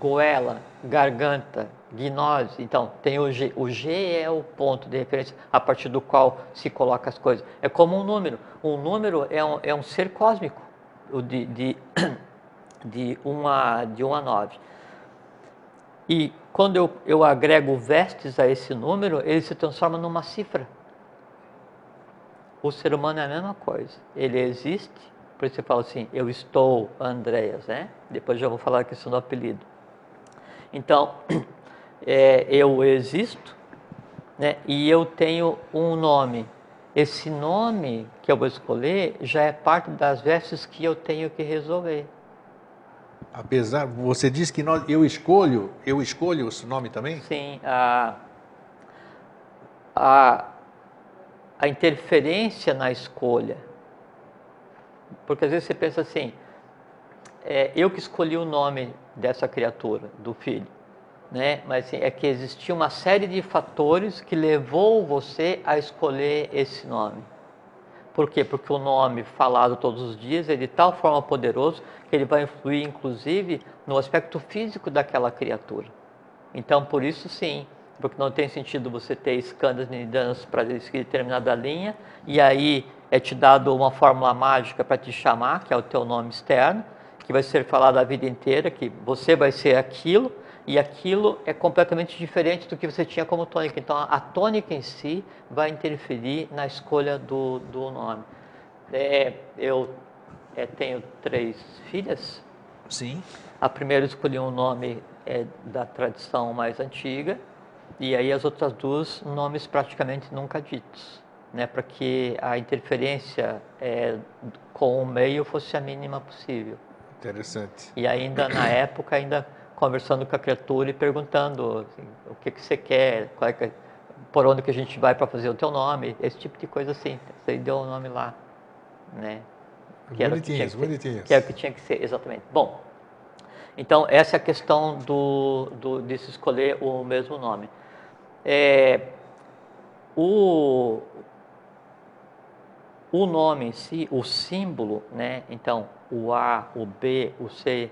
goela, garganta, gnose, então tem o G é o ponto de referência a partir do qual se coloca as coisas, é como um número é um ser cósmico, de 1 a 9. E quando eu agrego vestes a esse número, ele se transforma numa cifra. O ser humano é a mesma coisa. Ele existe, por isso você fala assim, eu estou Andréas, né? Depois já vou falar a questão do apelido. Então, eu existo, né? E eu tenho um nome. Esse nome que eu vou escolher já é parte das vestes que eu tenho que resolver. Apesar, você disse que eu escolho esse nome também? Sim, a interferência na escolha. Porque às vezes você pensa assim, eu que escolhi o nome dessa criatura, do filho, né? Mas assim, é que existia uma série de fatores que levou você a escolher esse nome. Por quê? Porque o nome falado todos os dias é de tal forma poderoso que ele vai influir, inclusive, no aspecto físico daquela criatura. Então, por isso sim, porque não tem sentido você ter escandas nidanas para seguir determinada linha, e aí é te dado uma fórmula mágica para te chamar, que é o teu nome externo, que vai ser falado a vida inteira, que você vai ser aquilo, e aquilo é completamente diferente do que você tinha como tônica. Então, a tônica em si vai interferir na escolha do nome. Eu tenho 3 filhas. Sim. A primeira eu escolhi um nome da tradição mais antiga, e aí as outras 2 nomes praticamente nunca ditos, né, para que a interferência com o meio fosse a mínima possível. Interessante. E ainda na época, conversando com a criatura e perguntando assim, o que você quer, por onde que a gente vai para fazer o teu nome, esse tipo de coisa assim. Você aí deu o nome lá, né? Bonitinhos. Que era o que tinha que ser, exatamente. Bom, então essa é a questão de se escolher o mesmo nome. O o nome em si, o símbolo, né? Então, o A, o B, o C.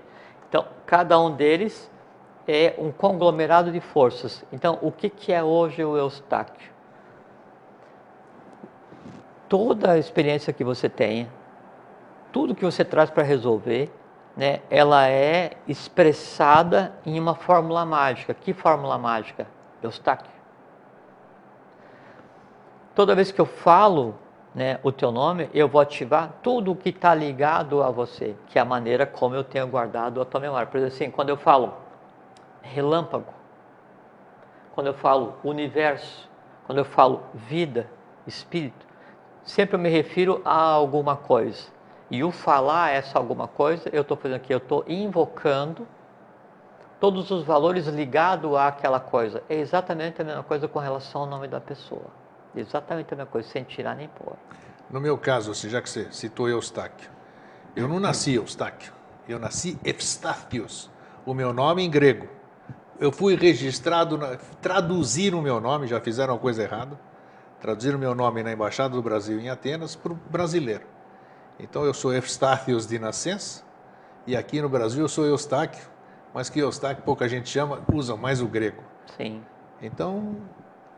Então, cada um deles é um conglomerado de forças. Então, o que é hoje o Eustáquio? Toda a experiência que você tenha, tudo que você traz para resolver, né, ela é expressada em uma fórmula mágica. Que fórmula mágica? Eustáquio. Toda vez que eu falo, né, o teu nome, eu vou ativar tudo o que está ligado a você, que é a maneira como eu tenho guardado a tua memória. Por exemplo, assim, quando eu falo relâmpago, quando eu falo universo, quando eu falo vida, espírito, sempre eu me refiro a alguma coisa. E o falar essa alguma coisa, eu estou fazendo aqui, eu estou invocando todos os valores ligados àquela coisa. É exatamente a mesma coisa com relação ao nome da pessoa. Exatamente a mesma coisa, sem tirar nem pôr. No meu caso, assim, já que você citou Eustáquio, eu não nasci Eustáquio, eu nasci Evstathios, o meu nome em grego. Eu fui registrado, traduziram o meu nome, já fizeram uma coisa errada, traduziram o meu nome na Embaixada do Brasil em Atenas para o brasileiro. Então eu sou Evstathios de nascença, e aqui no Brasil eu sou Eustáquio, mas que Eustáquio pouca gente chama, usa mais o grego. Sim. Então,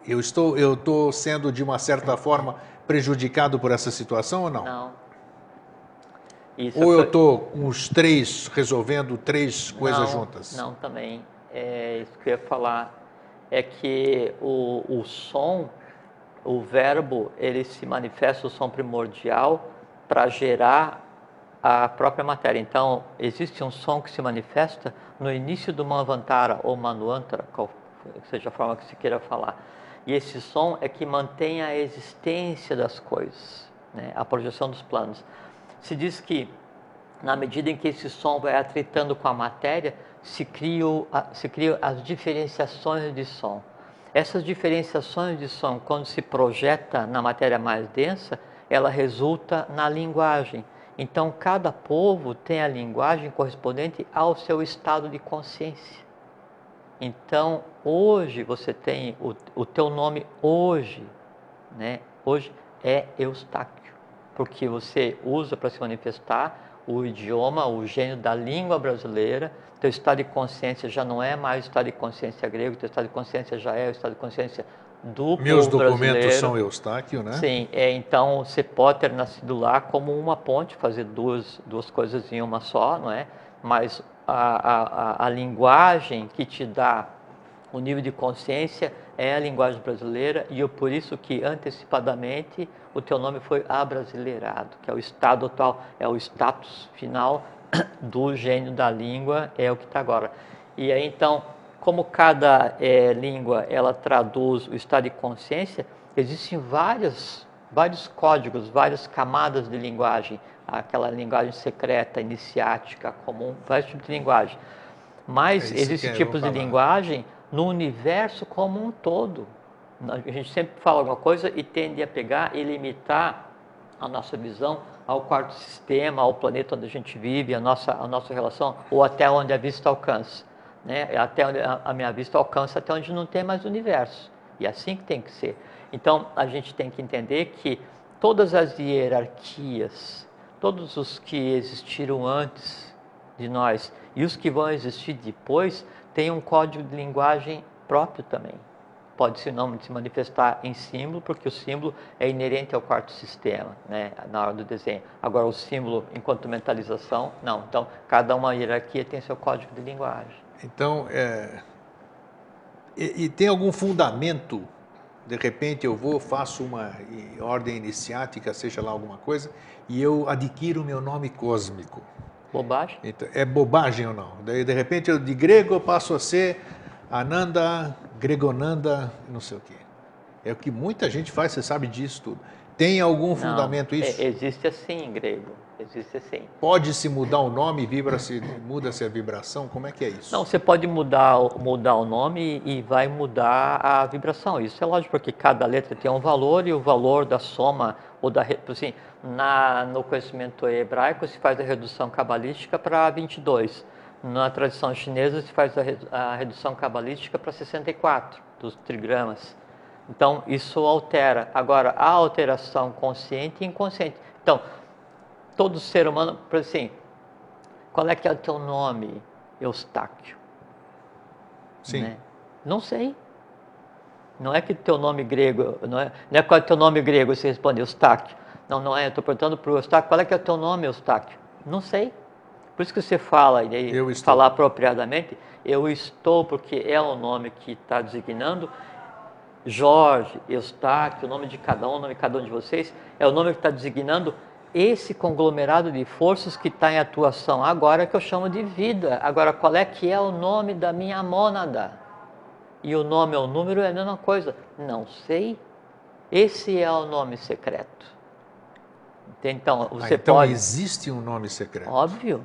eu estou sendo, de uma certa forma, prejudicado por essa situação ou não? Não. Isso ou eu estou com os três, resolvendo três coisas juntas? Não, também. É isso que eu ia falar. É que o som, o verbo, ele se manifesta, o som primordial, para gerar a própria matéria. Então, existe um som que se manifesta no início do Manvantara, ou Manvantara, qual seja a forma que se queira falar. E esse som é que mantém a existência das coisas, né? A projeção dos planos. Se diz que, na medida em que esse som vai atritando com a matéria, se criam as diferenciações de som. Essas diferenciações de som, quando se projeta na matéria mais densa, ela resulta na linguagem. Então, cada povo tem a linguagem correspondente ao seu estado de consciência. Então, hoje você tem o teu nome hoje, né? Hoje é Eustáquio, porque você usa para se manifestar o idioma, o gênio da língua brasileira. Teu estado de consciência já não é mais o estado de consciência grego, teu estado de consciência já é o estado de consciência do Meus povo documentos brasileiro. são Eustáquio, né? Sim, então você pode ter nascido lá como uma ponte, fazer duas coisas em uma só, não é? Mas a linguagem que te dá o nível de consciência é a linguagem brasileira, e por isso que antecipadamente o teu nome foi abrasileirado, que é o estado atual, é o status final do gênio da língua, é o que está agora. E aí então, como cada língua ela traduz o estado de consciência, existem vários códigos, várias camadas de linguagem, aquela linguagem secreta, iniciática, comum, vários tipos de linguagem. Mas existem tipos de linguagem no universo como um todo. A gente sempre fala alguma coisa e tende a pegar e limitar a nossa visão ao quarto sistema, ao planeta onde a gente vive, a nossa relação, ou até onde a vista alcança, né? Até onde a minha vista alcança, até onde não tem mais universo. E é assim que tem que ser. Então, a gente tem que entender que todas as hierarquias, todos os que existiram antes de nós e os que vão existir depois, têm um código de linguagem próprio também. Pode se não se manifestar em símbolo, porque o símbolo é inerente ao quarto sistema, né, na hora do desenho. Agora, o símbolo, enquanto mentalização, não. Então, cada uma hierarquia tem seu código de linguagem. Então, e tem algum fundamento? De repente eu faço uma ordem iniciática, seja lá alguma coisa, e eu adquiro o meu nome cósmico. Bobagem? Então, é bobagem ou não? Daí, de repente, de grego eu passo a ser Ananda, Gregonanda, não sei o quê. É o que muita gente faz, você sabe disso tudo. Tem algum fundamento isso? Existe assim em grego, existe assim. Pode-se mudar o nome, muda-se a vibração, como é que é isso? Não, você pode mudar o nome e vai mudar a vibração. Isso é lógico, porque cada letra tem um valor, e o valor da soma, ou assim, no conhecimento hebraico se faz a redução cabalística para 22. Na tradição chinesa se faz a redução cabalística para 64, dos trigramas. Então, isso altera. Agora, a alteração consciente e inconsciente. Então, todo ser humano, por assim, qual é que é o teu nome, Eustáquio? Sim. Né? Não sei. Não é que teu nome grego, não é qual é o teu nome grego, você responde Eustáquio. Não, não é, eu estou perguntando para o Eustáquio, qual é que é o teu nome, Eustáquio? Não sei. Por isso que você fala, e aí, falar apropriadamente, eu estou, porque é o nome que está designando. Jorge, Eustáquio, o nome de cada um, o nome de cada um de vocês, é o nome que está designando esse conglomerado de forças que está em atuação agora, que eu chamo de vida. Agora, qual é que é o nome da minha mônada? E o nome ou o número é a mesma coisa. Não sei. Esse é o nome secreto. Então, você pode... existe um nome secreto. Óbvio,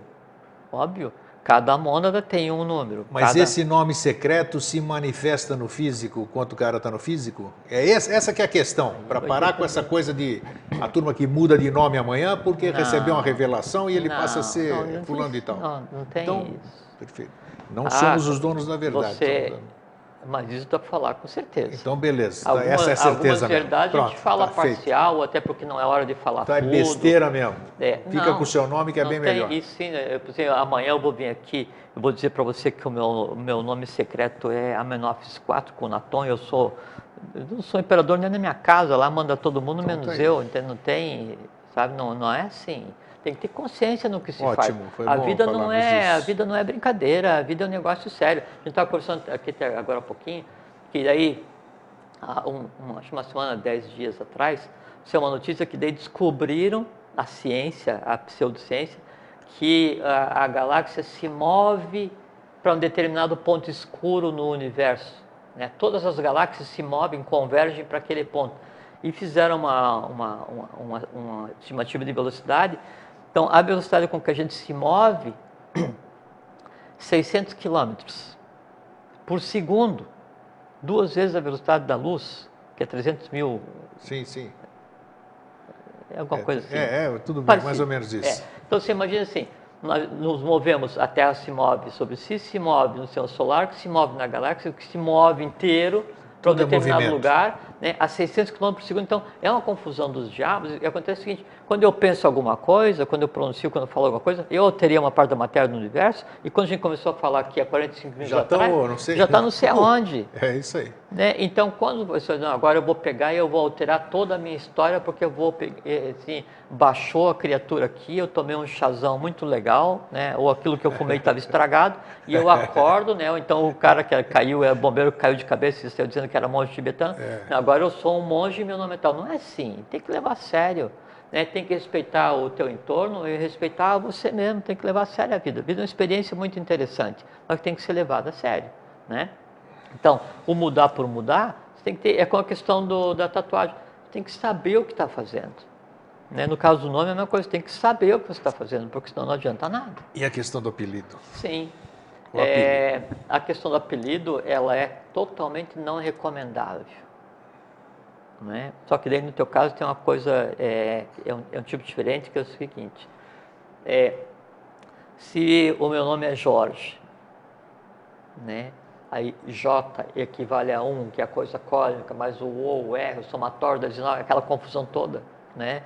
óbvio. Cada mônada tem um número. Mas esse nome secreto se manifesta no físico, quanto o cara está no físico? Essa que é a questão, para parar com essa coisa de a turma que muda de nome amanhã porque recebeu uma revelação e ele passa a ser fulano e tal. Não tem isso. Perfeito. Não somos os donos da verdade. Mas isso dá para falar com certeza. Então, beleza. Essa é a certeza algumas verdades a gente fala parcial, feito. Até porque não é hora de falar tudo. É besteira mesmo. Fica com o seu nome que é bem melhor. E sim, amanhã eu vou vir aqui, eu vou dizer para você que o meu nome secreto é Amenófis IV Cunaton. Eu não sou imperador nem na minha casa, lá manda todo mundo, então, menos eu. Então, não tem, sabe, não é assim. Tem que ter consciência no que se faz. A vida não é brincadeira, a vida é um negócio sério. A gente estava conversando aqui até agora há pouquinho, que daí, acho uma semana, 10 dias atrás, saiu uma notícia que daí descobriram a ciência, a pseudociência, que a galáxia se move para um determinado ponto escuro no universo. Né? Todas as galáxias se movem, convergem para aquele ponto. E fizeram uma estimativa de velocidade. Então, a velocidade com que a gente se move, 600 km por segundo, 2 vezes a velocidade da luz, que é 300 mil... Sim. É alguma coisa assim. Tudo bem, mais ou menos isso. Então, você imagina assim, nós nos movemos, a Terra se move sobre si, se move no sistema solar, que se move na galáxia, que se move inteiro para um determinado lugar, né, a 600 km por segundo. Então, é uma confusão dos diabos. E acontece o seguinte, quando eu penso alguma coisa, quando eu pronuncio, quando eu falo alguma coisa, eu alterei uma parte da matéria no universo, e quando a gente começou a falar aqui há 45 minutos atrás, já está não sei aonde. É isso aí. Né? Então, quando você diz, agora eu vou pegar e eu vou alterar toda a minha história, porque eu vou, assim, baixou a criatura aqui, eu tomei um chazão muito legal, né? Ou aquilo que eu fumei estava estragado, e eu acordo, né? Ou então o cara que caiu, o bombeiro caiu de cabeça, e saiu dizendo que era monge tibetano, agora eu sou um monge e meu nome é tal. Não é assim, tem que levar a sério. Né? Tem que respeitar o teu entorno e respeitar você mesmo, tem que levar a sério a vida. A vida é uma experiência muito interessante, mas que tem que ser levada a sério. Né? Então, o mudar por mudar, você tem que ter, é com a questão da tatuagem, você tem que saber o que está fazendo. Né? No caso do nome é a mesma coisa, você tem que saber o que você está fazendo, porque senão não adianta nada. E a questão do apelido? Sim. A questão do apelido, ela é totalmente não recomendável. Né? Só que daí no teu caso tem uma coisa, é um tipo diferente, que é o seguinte, se o meu nome é Jorge, né? Aí J equivale a 1, que é a coisa cósmica, mais o O, o R, o somatório, aquela confusão toda, né?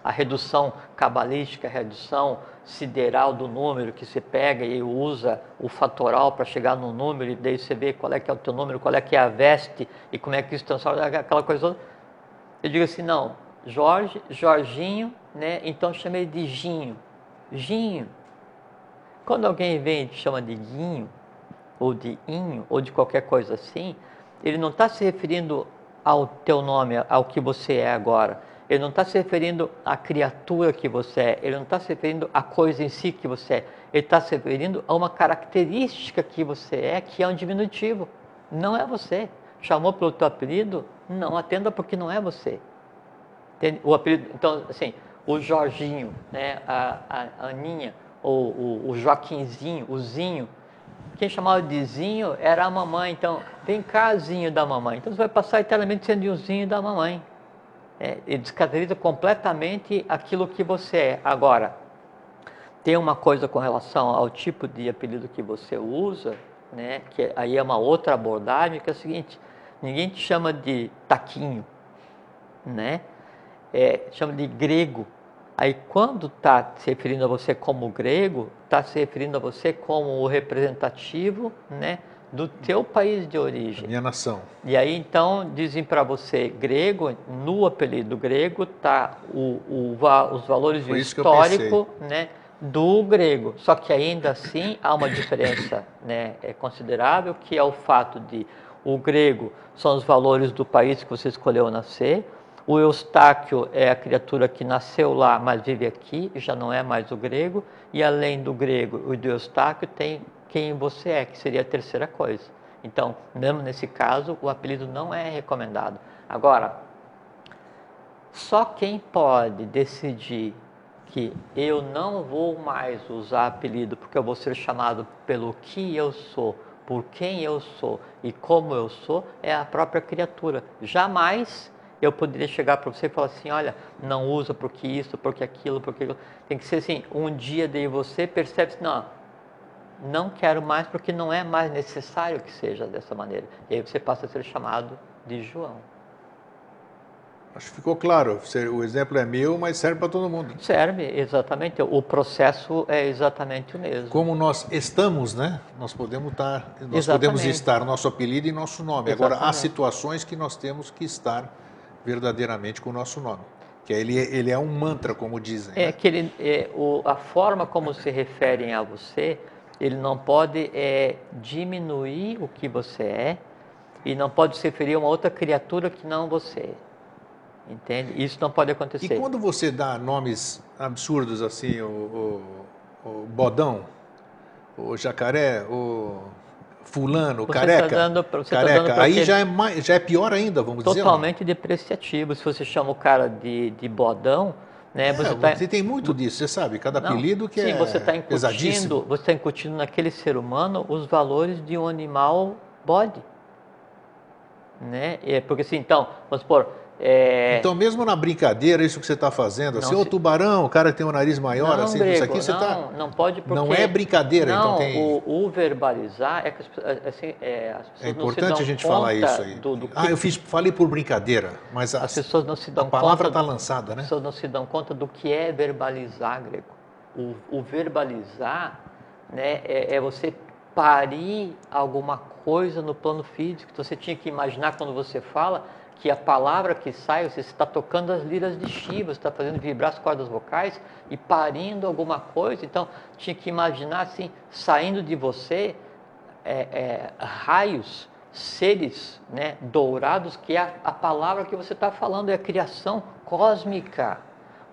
A redução cabalística, a redução sideral do número, que você pega e usa o fatoral para chegar no número, e daí você vê qual é que é o teu número, qual é que é a veste, e como é que isso transforma, aquela coisa toda. Eu digo assim, não, Jorge, Jorginho, né? Então chamei de Ginho. Ginho. Quando alguém vem e te chama de Guinho, ou de Inho, ou de qualquer coisa assim, ele não está se referindo ao teu nome, ao que você é agora. Ele não está se referindo à criatura que você é. Ele não está se referindo à coisa em si que você é. Ele está se referindo a uma característica que você é, que é um diminutivo. Não é você. Chamou pelo teu apelido? Não atenda, porque não é você. O apelido, então, assim, o Jorginho, né, a Aninha, ou o Joaquinzinho, o Zinho, quem chamava de Zinho era a mamãe. Então, vem cá, Zinho da mamãe. Então, você vai passar eternamente sendo o Zinho da mamãe. Ele descaracteriza completamente aquilo que você é. Agora, tem uma coisa com relação ao tipo de apelido que você usa, né, que aí é uma outra abordagem, que é o seguinte, Ninguém te chama de taquinho, né? Chama de grego. Aí quando está se referindo a você como grego, está se referindo a você como o representativo, né, do teu país de origem. Minha nação. E aí então dizem para você grego, no apelido grego está os valores históricos, né, do grego. Só que ainda assim há uma diferença, né, considerável, que é o fato de o grego são os valores do país que você escolheu nascer. O Eustáquio é a criatura que nasceu lá, mas vive aqui, já não é mais o grego. E além do grego e do Eustáquio, tem quem você é, que seria a terceira coisa. Então, mesmo nesse caso, o apelido não é recomendado. Agora, só quem pode decidir que eu não vou mais usar apelido, porque eu vou ser chamado pelo que eu sou, por quem eu sou e como eu sou, é a própria criatura. Jamais eu poderia chegar para você e falar assim, olha, não usa porque isso, porque aquilo, porque aquilo. Tem que ser assim, um dia daí você percebe assim, não quero mais porque não é mais necessário que seja dessa maneira. E aí você passa a ser chamado de João. Acho que ficou claro, o exemplo é meu, mas serve para todo mundo. Serve, exatamente, o processo é exatamente o mesmo. Como nós estamos, né? Nós podemos estar nosso apelido e nosso nome. Exatamente. Agora, há situações que nós temos que estar verdadeiramente com o nosso nome. Que ele é um mantra, como dizem. Né? Que a forma como se referem a você, ele não pode diminuir o que você é e não pode se referir a uma outra criatura que não você. Entende? Isso não pode acontecer. E quando você dá nomes absurdos assim, o bodão, o jacaré, o fulano, careca, aí já é pior ainda, vamos dizer. Totalmente depreciativo. Se você chama o cara de bodão, né? Você tem muito disso, você sabe, cada apelido que é pesadíssimo. Você está incutindo naquele ser humano os valores de um animal bode. Né? Porque assim, então, vamos supor... Então, mesmo na brincadeira, isso que você está fazendo, assim, o tubarão, o cara que tem um nariz maior, não, assim, grego, isso aqui você está... Não pode porque... Não é brincadeira, não, então tem... o verbalizar é que assim, as pessoas é importante não se dão a gente conta falar isso aí. Falei por brincadeira, mas as pessoas não se dão a palavra está lançada, né? As pessoas não se dão conta do que é verbalizar, grego. O verbalizar, né, é você parir alguma coisa no plano físico. Então, você tinha que imaginar quando você fala que a palavra que sai, você está tocando as liras de Shiva, você está fazendo vibrar as cordas vocais e parindo alguma coisa. Então, tinha que imaginar assim, saindo de você raios, seres, né, dourados, que é a palavra que você está falando, é a criação cósmica.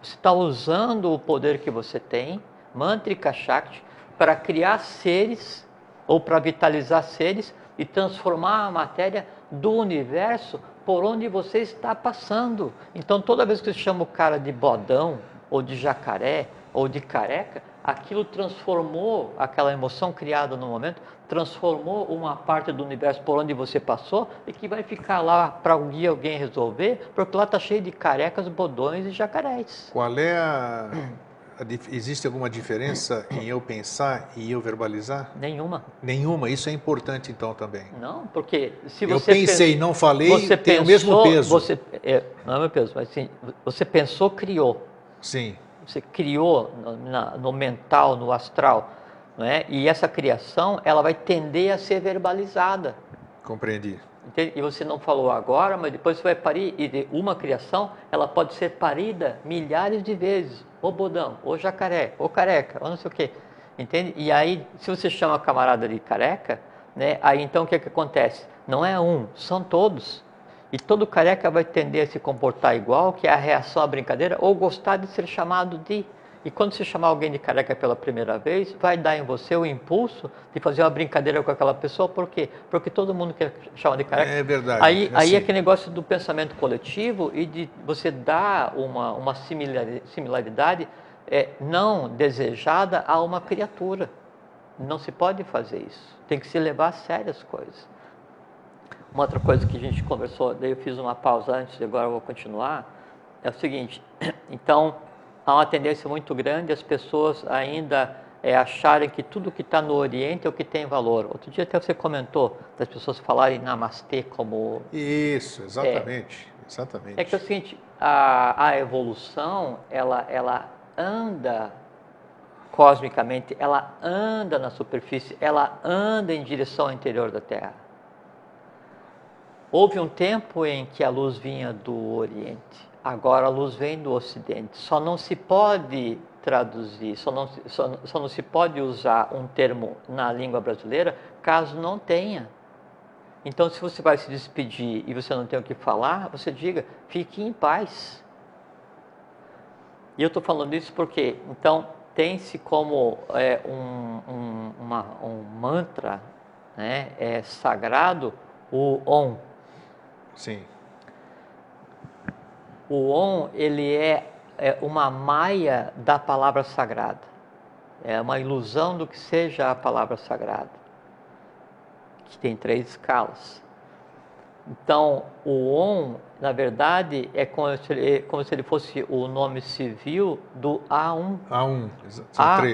Você está usando o poder que você tem, Mantrika Shakti, para criar seres ou para vitalizar seres e transformar a matéria do universo por onde você está passando. Então, toda vez que você chama o cara de bodão, ou de jacaré, ou de careca, aquilo transformou aquela emoção criada no momento, transformou uma parte do universo por onde você passou e que vai ficar lá para alguém resolver, porque lá está cheio de carecas, bodões e jacarés. Qual é existe alguma diferença em eu pensar e eu verbalizar? Nenhuma. Nenhuma? Isso é importante então também? Não, porque se você... Eu pensei, não falei, tem o mesmo peso. Não é o mesmo peso, mas assim, você pensou, criou. Sim. Você criou no mental, no astral, não é? E essa criação, ela vai tender a ser verbalizada. Compreendi. Entende? E você não falou agora, mas depois você vai parir, e uma criação, ela pode ser parida milhares de vezes. Ô bodão, ô jacaré, ô careca, ou não sei o quê. Entende? E aí, se você chama a camarada de careca, né, aí então o que acontece? Não é um, são todos. E todo careca vai tender a se comportar igual, que é a reação à brincadeira, ou gostar de ser chamado de. E quando você chamar alguém de careca pela primeira vez, vai dar em você o impulso de fazer uma brincadeira com aquela pessoa. Por quê? Porque todo mundo quer chamar de careca. É verdade. Aí é aquele negócio do pensamento coletivo e de você dar uma similaridade não desejada a uma criatura. Não se pode fazer isso. Tem que se levar a sério as coisas. Uma outra coisa que a gente conversou, daí eu fiz uma pausa antes e agora eu vou continuar, é o seguinte, então há uma tendência muito grande as pessoas ainda acharem que tudo que está no Oriente é o que tem valor. Outro dia até você comentou das pessoas falarem namastê como... Isso, exatamente. É que é o seguinte, a evolução, ela anda cosmicamente, ela anda na superfície, ela anda em direção ao interior da Terra. Houve um tempo em que a luz vinha do Oriente, agora a luz vem do Ocidente. Só não se pode traduzir, só não se pode usar um termo na língua brasileira caso não tenha. Então, se você vai se despedir e você não tem o que falar, você diga, fique em paz. E eu estou falando isso porque, então, tem-se como um mantra, né, sagrado, o Om. Sim. O Om, ele é uma maia da palavra sagrada. É uma ilusão do que seja a palavra sagrada, que tem 3 escalas. Então, o Om, na verdade, é como se ele fosse o nome civil do A1. A1,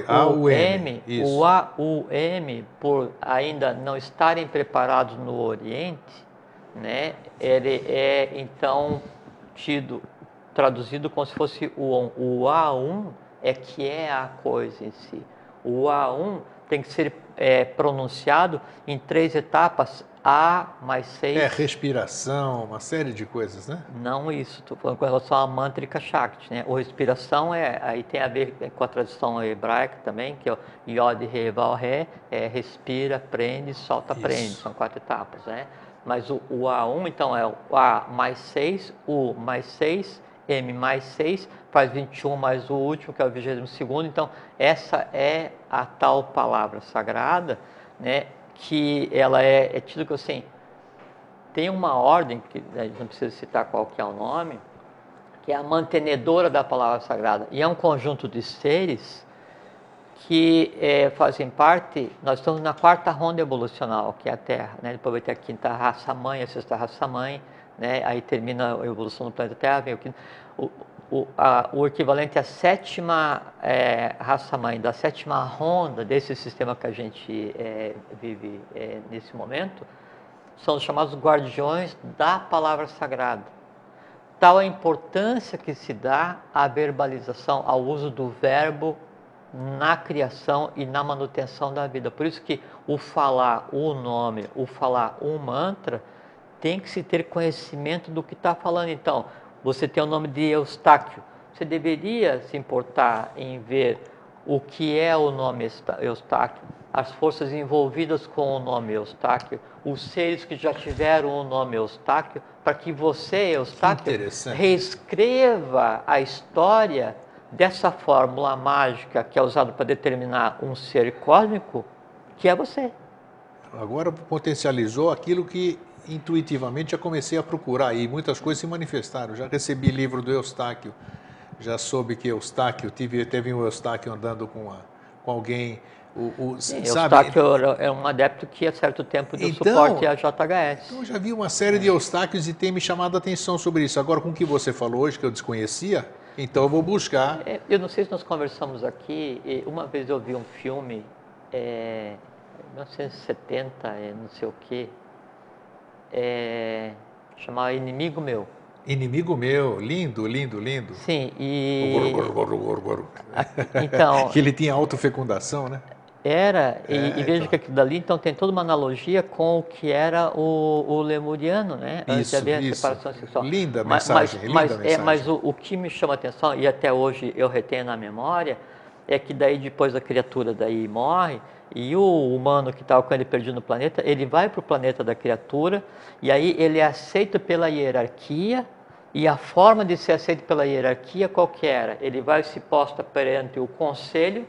A-U-M. O A-U-M, por ainda não estarem preparados no Oriente, né, ele é, então, traduzido como se fosse o Om. O A1 é que é a coisa em si. O A1 tem que ser pronunciado em 3 etapas, A mais 6. Respiração, uma série de coisas, né? Não isso, estou falando com relação à Mantrika Shakti, né? O respiração aí tem a ver com a tradição hebraica também, que é o Yod, He, Vav, Re, respira, prende, solta, prende, são 4 etapas, né? Mas o A1, então, é o A mais 6, U mais 6, M mais 6, faz 21 mais o último, que é o 22º. Então, essa é a tal palavra sagrada, né? Que ela é tido que assim, tem uma ordem, que a gente não precisa citar qual que é o nome, que é a mantenedora da palavra sagrada. E é um conjunto de seres que fazem parte, nós estamos na 4ª ronda evolucional, que é a Terra, né? Depois vai ter a 5ª raça-mãe, a 6ª raça-mãe, né? Aí termina a evolução do planeta Terra, vem o equivalente à 7ª raça-mãe, da 7ª ronda desse sistema que a gente vive nesse momento, são os chamados guardiões da palavra sagrada. Tal a importância que se dá à verbalização, ao uso do verbo na criação e na manutenção da vida. Por isso que o falar o nome, o falar um mantra, tem que se ter conhecimento do que está falando. Então, você tem o nome de Eustáquio, você deveria se importar em ver o que é o nome Eustáquio, as forças envolvidas com o nome Eustáquio, os seres que já tiveram o nome Eustáquio, para que você, Eustáquio, reescreva a história dessa fórmula mágica que é usada para determinar um ser cósmico, que é você. Agora potencializou aquilo que intuitivamente já comecei a procurar e muitas coisas se manifestaram. Já recebi livro do Eustáquio, já soube que Eustáquio, teve um Eustáquio andando com alguém. Eustáquio é um adepto que há certo tempo deu suporte à JHS. Então eu já vi uma série de Eustáquios e tem me chamado a atenção sobre isso. Agora, com o que você falou hoje, que eu desconhecia, então eu vou buscar. Eu não sei se nós conversamos aqui, uma vez eu vi um filme, 1970, não sei o quê, chamado Inimigo Meu. Inimigo Meu, lindo, lindo, lindo. Sim, então, que ele tinha autofecundação, né? E veja que aquilo dali, então, tem toda uma analogia com o que era o lemuriano, né? Antes de haver a separação sexual. Linda mensagem, mas o que me chama a atenção, e até hoje eu retenho na memória, é que daí depois a criatura daí morre, e o humano que estava com ele perdido no planeta, ele vai para o planeta da criatura, e aí ele é aceito pela hierarquia, e a forma de ser aceito pela hierarquia qual que era? Ele vai se posta perante o conselho,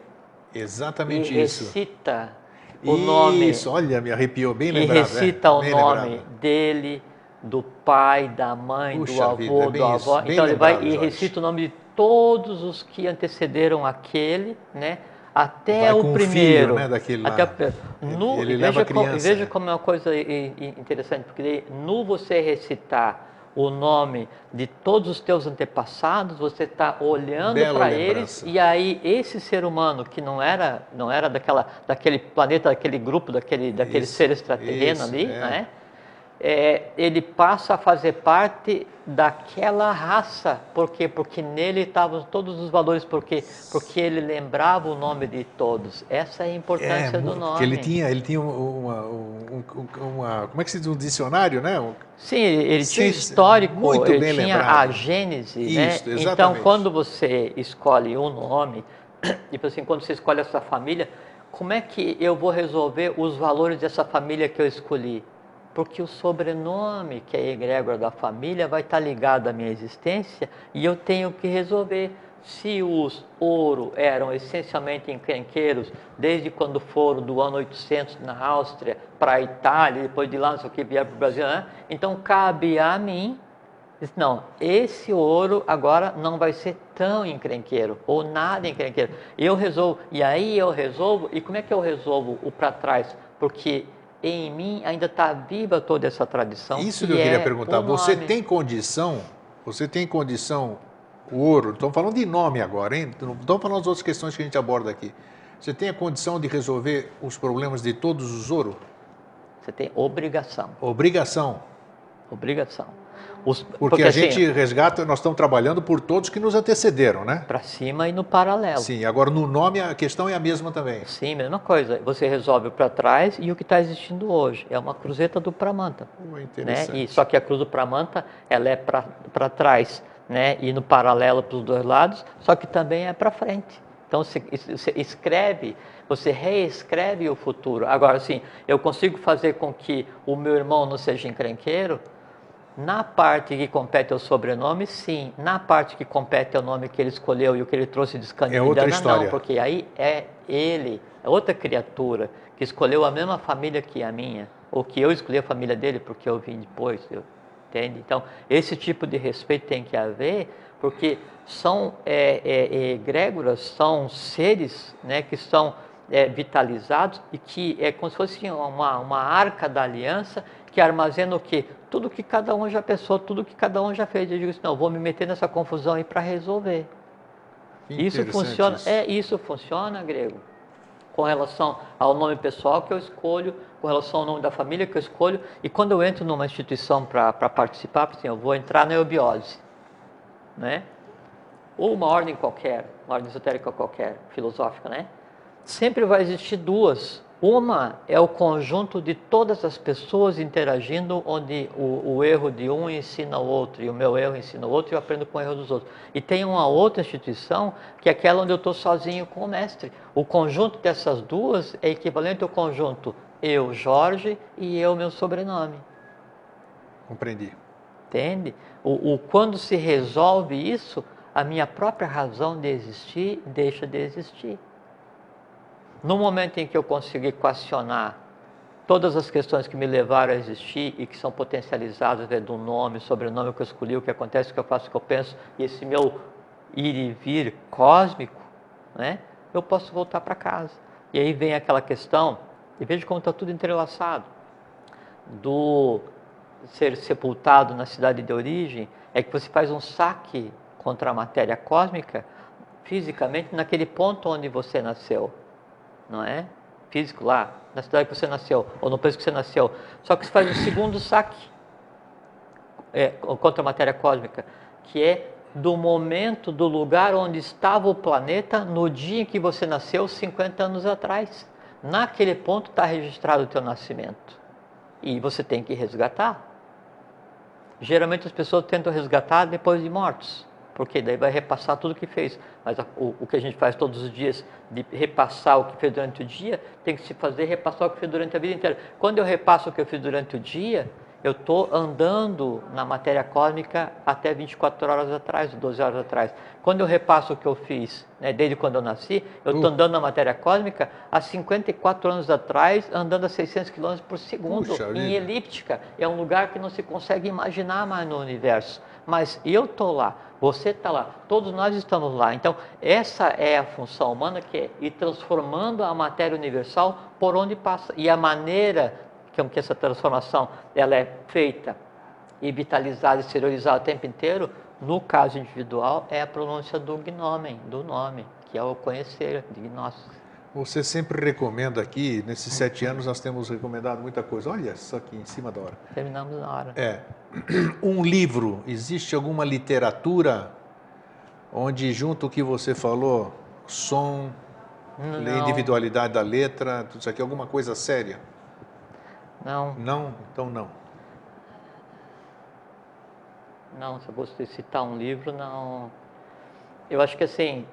exatamente e isso. Recita o nome. Isso, olha, me arrepiou, bem lembrado. E recita o nome dele, do pai, da mãe, do avô, do avó. Então ele vai e recita o nome de todos os que antecederam aquele, né? Até o primeiro. Filho, né, daquele lá. Ele leva a criança. Veja como é uma coisa interessante, porque no você recitar o nome de todos os teus antepassados, você está olhando para eles, e aí esse ser humano que não era daquele planeta, daquele grupo, daquele ser extraterreno ali, né? Ele passa a fazer parte daquela raça. Por quê? Porque nele estavam todos os valores. Porque ele lembrava o nome de todos. Essa é a importância do nome. Ele tinha como é que se diz? Um dicionário, né? Sim, ele tinha histórico, muito ele bem tinha lembrado. A gênese, Isso, né? exatamente. Então, quando você escolhe um nome, tipo assim, quando você escolhe essa família, como é que eu vou resolver os valores dessa família que eu escolhi? Porque o sobrenome, que é a egrégora da família, vai estar ligado à minha existência e eu tenho que resolver. Se os ouro eram essencialmente encrenqueiros, desde quando foram do ano 800 na Áustria para a Itália, depois de lá, não sei o que, vieram para o Brasil, né? Então cabe a mim, não, esse ouro agora não vai ser tão encrenqueiro, ou nada encrenqueiro. Eu resolvo, e aí eu resolvo, e como é que eu resolvo o para trás? Porque em mim ainda está viva toda essa tradição. Isso que eu queria perguntar. Você tem condição, o ouro, estamos falando de nome agora, hein? Não estamos falando das outras questões que a gente aborda aqui. Você tem a condição de resolver os problemas de todos os ouro? Você tem obrigação. Obrigação. Porque a gente resgata, nós estamos trabalhando por todos que nos antecederam, né? Para cima e no paralelo. Sim, agora no nome a questão é a mesma também. Sim, mesma coisa. Você resolve o para trás e o que está existindo hoje. É uma cruzeta do Pramanta. Interessante. Né? E só que a cruz do Pramanta, ela é para trás, né? E no paralelo para os dois lados, só que também é para frente. Então você escreve, você reescreve o futuro. Agora, sim, eu consigo fazer com que o meu irmão não seja encrenqueiro? Na parte que compete ao sobrenome, sim. Na parte que compete ao nome que ele escolheu e o que ele trouxe de escandinavia, não, porque aí é ele, é outra criatura que escolheu a mesma família que a minha, ou que eu escolhi a família dele porque eu vim depois, entende? Então, esse tipo de respeito tem que haver, porque são egrégoras, são seres, né, que são vitalizados e que é como se fosse uma arca da aliança que armazena o quê? Tudo que cada um já pensou, tudo que cada um já fez. Eu digo assim, não, vou me meter nessa confusão aí para resolver. Isso funciona, isso funciona, Grego, com relação ao nome pessoal que eu escolho, com relação ao nome da família que eu escolho, e quando eu entro numa instituição para participar, assim, eu vou entrar na eubiose, né? Ou uma ordem qualquer, uma ordem esotérica qualquer, filosófica, né? Sempre vai existir duas. Uma é o conjunto de todas as pessoas interagindo, onde o erro de um ensina o outro, e o meu erro ensina o outro, e eu aprendo com o erro dos outros. E tem uma outra instituição, que é aquela onde eu estou sozinho com o mestre. O conjunto dessas duas é equivalente ao conjunto eu, Jorge, e eu, meu sobrenome. Compreendi. Entende? Quando se resolve isso, a minha própria razão de existir deixa de existir. No momento em que eu consigo equacionar todas as questões que me levaram a existir e que são potencializadas do nome, sobrenome que eu escolhi, o que acontece, o que eu faço, o que eu penso, e esse meu ir e vir cósmico, né, eu posso voltar para casa. E aí vem aquela questão, e veja como está tudo entrelaçado, do ser sepultado na cidade de origem, é que você faz um saque contra a matéria cósmica, fisicamente, naquele ponto onde você nasceu. Não é? Físico lá, na cidade que você nasceu, ou no país que você nasceu. Só que você faz o segundo saque contra a matéria cósmica, que é do momento, do lugar onde estava o planeta no dia em que você nasceu, 50 anos atrás. Naquele ponto está registrado o teu nascimento. E você tem que resgatar. Geralmente as pessoas tentam resgatar depois de mortos, porque daí vai repassar tudo o que fez. Mas o que a gente faz todos os dias, de repassar o que fez durante o dia, tem que se fazer repassar o que fez durante a vida inteira. Quando eu repasso o que eu fiz durante o dia, eu estou andando na matéria cósmica até 24 horas atrás, 12 horas atrás. Quando eu repasso o que eu fiz, né, desde quando eu nasci, eu estou andando na matéria cósmica há 54 anos atrás, andando a 600 km por segundo, em elíptica. É um lugar que não se consegue imaginar mais no universo. Mas eu estou lá, você está lá, todos nós estamos lá. Então, essa é a função humana, que é ir transformando a matéria universal por onde passa. E a maneira que essa transformação ela é feita e vitalizado, exteriorizado o tempo inteiro, no caso individual, é a pronúncia do gnomen, do nome, que é o conhecer, de gnóstico. Você sempre recomenda aqui, nesses 7 anos nós temos recomendado muita coisa. Olha isso aqui, em cima da hora. Terminamos na hora. Um livro, existe alguma literatura onde junto o que você falou, som, individualidade da letra, tudo isso aqui, alguma coisa séria? Não. Não? Então não. Não, se eu fosse citar um livro, não. Eu acho que assim,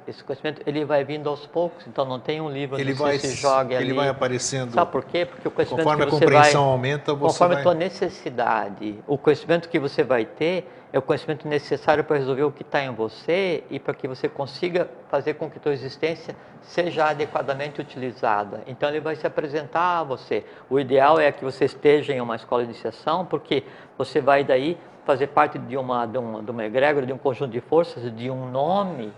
esse conhecimento ele vai vindo aos poucos, então não tem um livro onde você se joga ali. Ele vai aparecendo. Sabe por quê? Porque o conhecimento conforme que você a compreensão aumenta, você conforme vai... a tua necessidade, o conhecimento que você vai ter é o conhecimento necessário para resolver o que está em você e para que você consiga fazer com que tua existência seja adequadamente utilizada. Então ele vai se apresentar a você. O ideal é que você esteja em uma escola de iniciação, porque você vai daí fazer parte de uma egrégora, de um conjunto de forças, de um nome,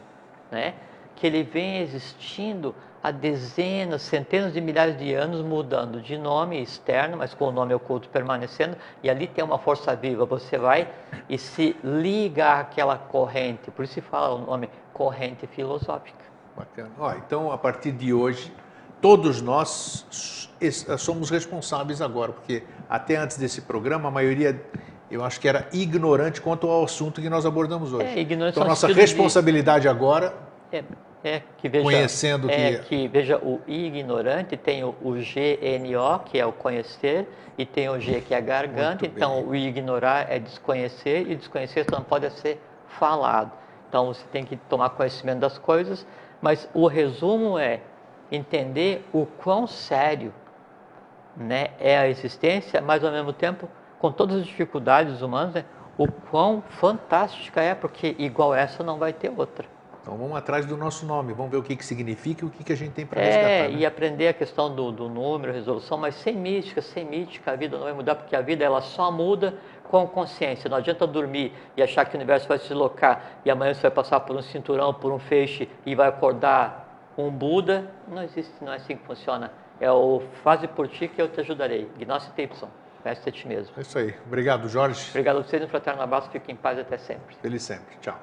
né, que ele vem existindo há dezenas, centenas de milhares de anos, mudando de nome externo, mas com o nome oculto permanecendo, e ali tem uma força viva. Você vai e se liga àquela corrente, por isso se fala o nome corrente filosófica. Bacana. Então, a partir de hoje, todos nós somos responsáveis agora, porque até antes desse programa, a maioria... eu acho que era ignorante quanto ao assunto que nós abordamos hoje. Então, nossa responsabilidade agora, que veja, conhecendo que veja o ignorante, tem o GNO, que é o conhecer, e tem o G, que é a garganta. Então, o ignorar é desconhecer, e desconhecer só não pode ser falado. Então, você tem que tomar conhecimento das coisas, mas o resumo é entender o quão sério, né, é a existência, mas ao mesmo tempo, com todas as dificuldades humanas, né, o quão fantástica é, porque igual essa não vai ter outra. Então vamos atrás do nosso nome, vamos ver o que significa e o que a gente tem para resgatar. Né? E aprender a questão do número, resolução, mas sem mística, a vida não vai mudar, porque a vida ela só muda com consciência. Não adianta dormir e achar que o universo vai se deslocar e amanhã você vai passar por um cinturão, por um feixe e vai acordar um Buda. Não existe, não é assim que funciona. É o faze por ti que eu te ajudarei. Gnose Tipson. Veste a ti mesmo. É isso aí. Obrigado, Jorge. Obrigado a vocês, um fraterno abraço, fiquem em paz até sempre. Feliz sempre. Tchau.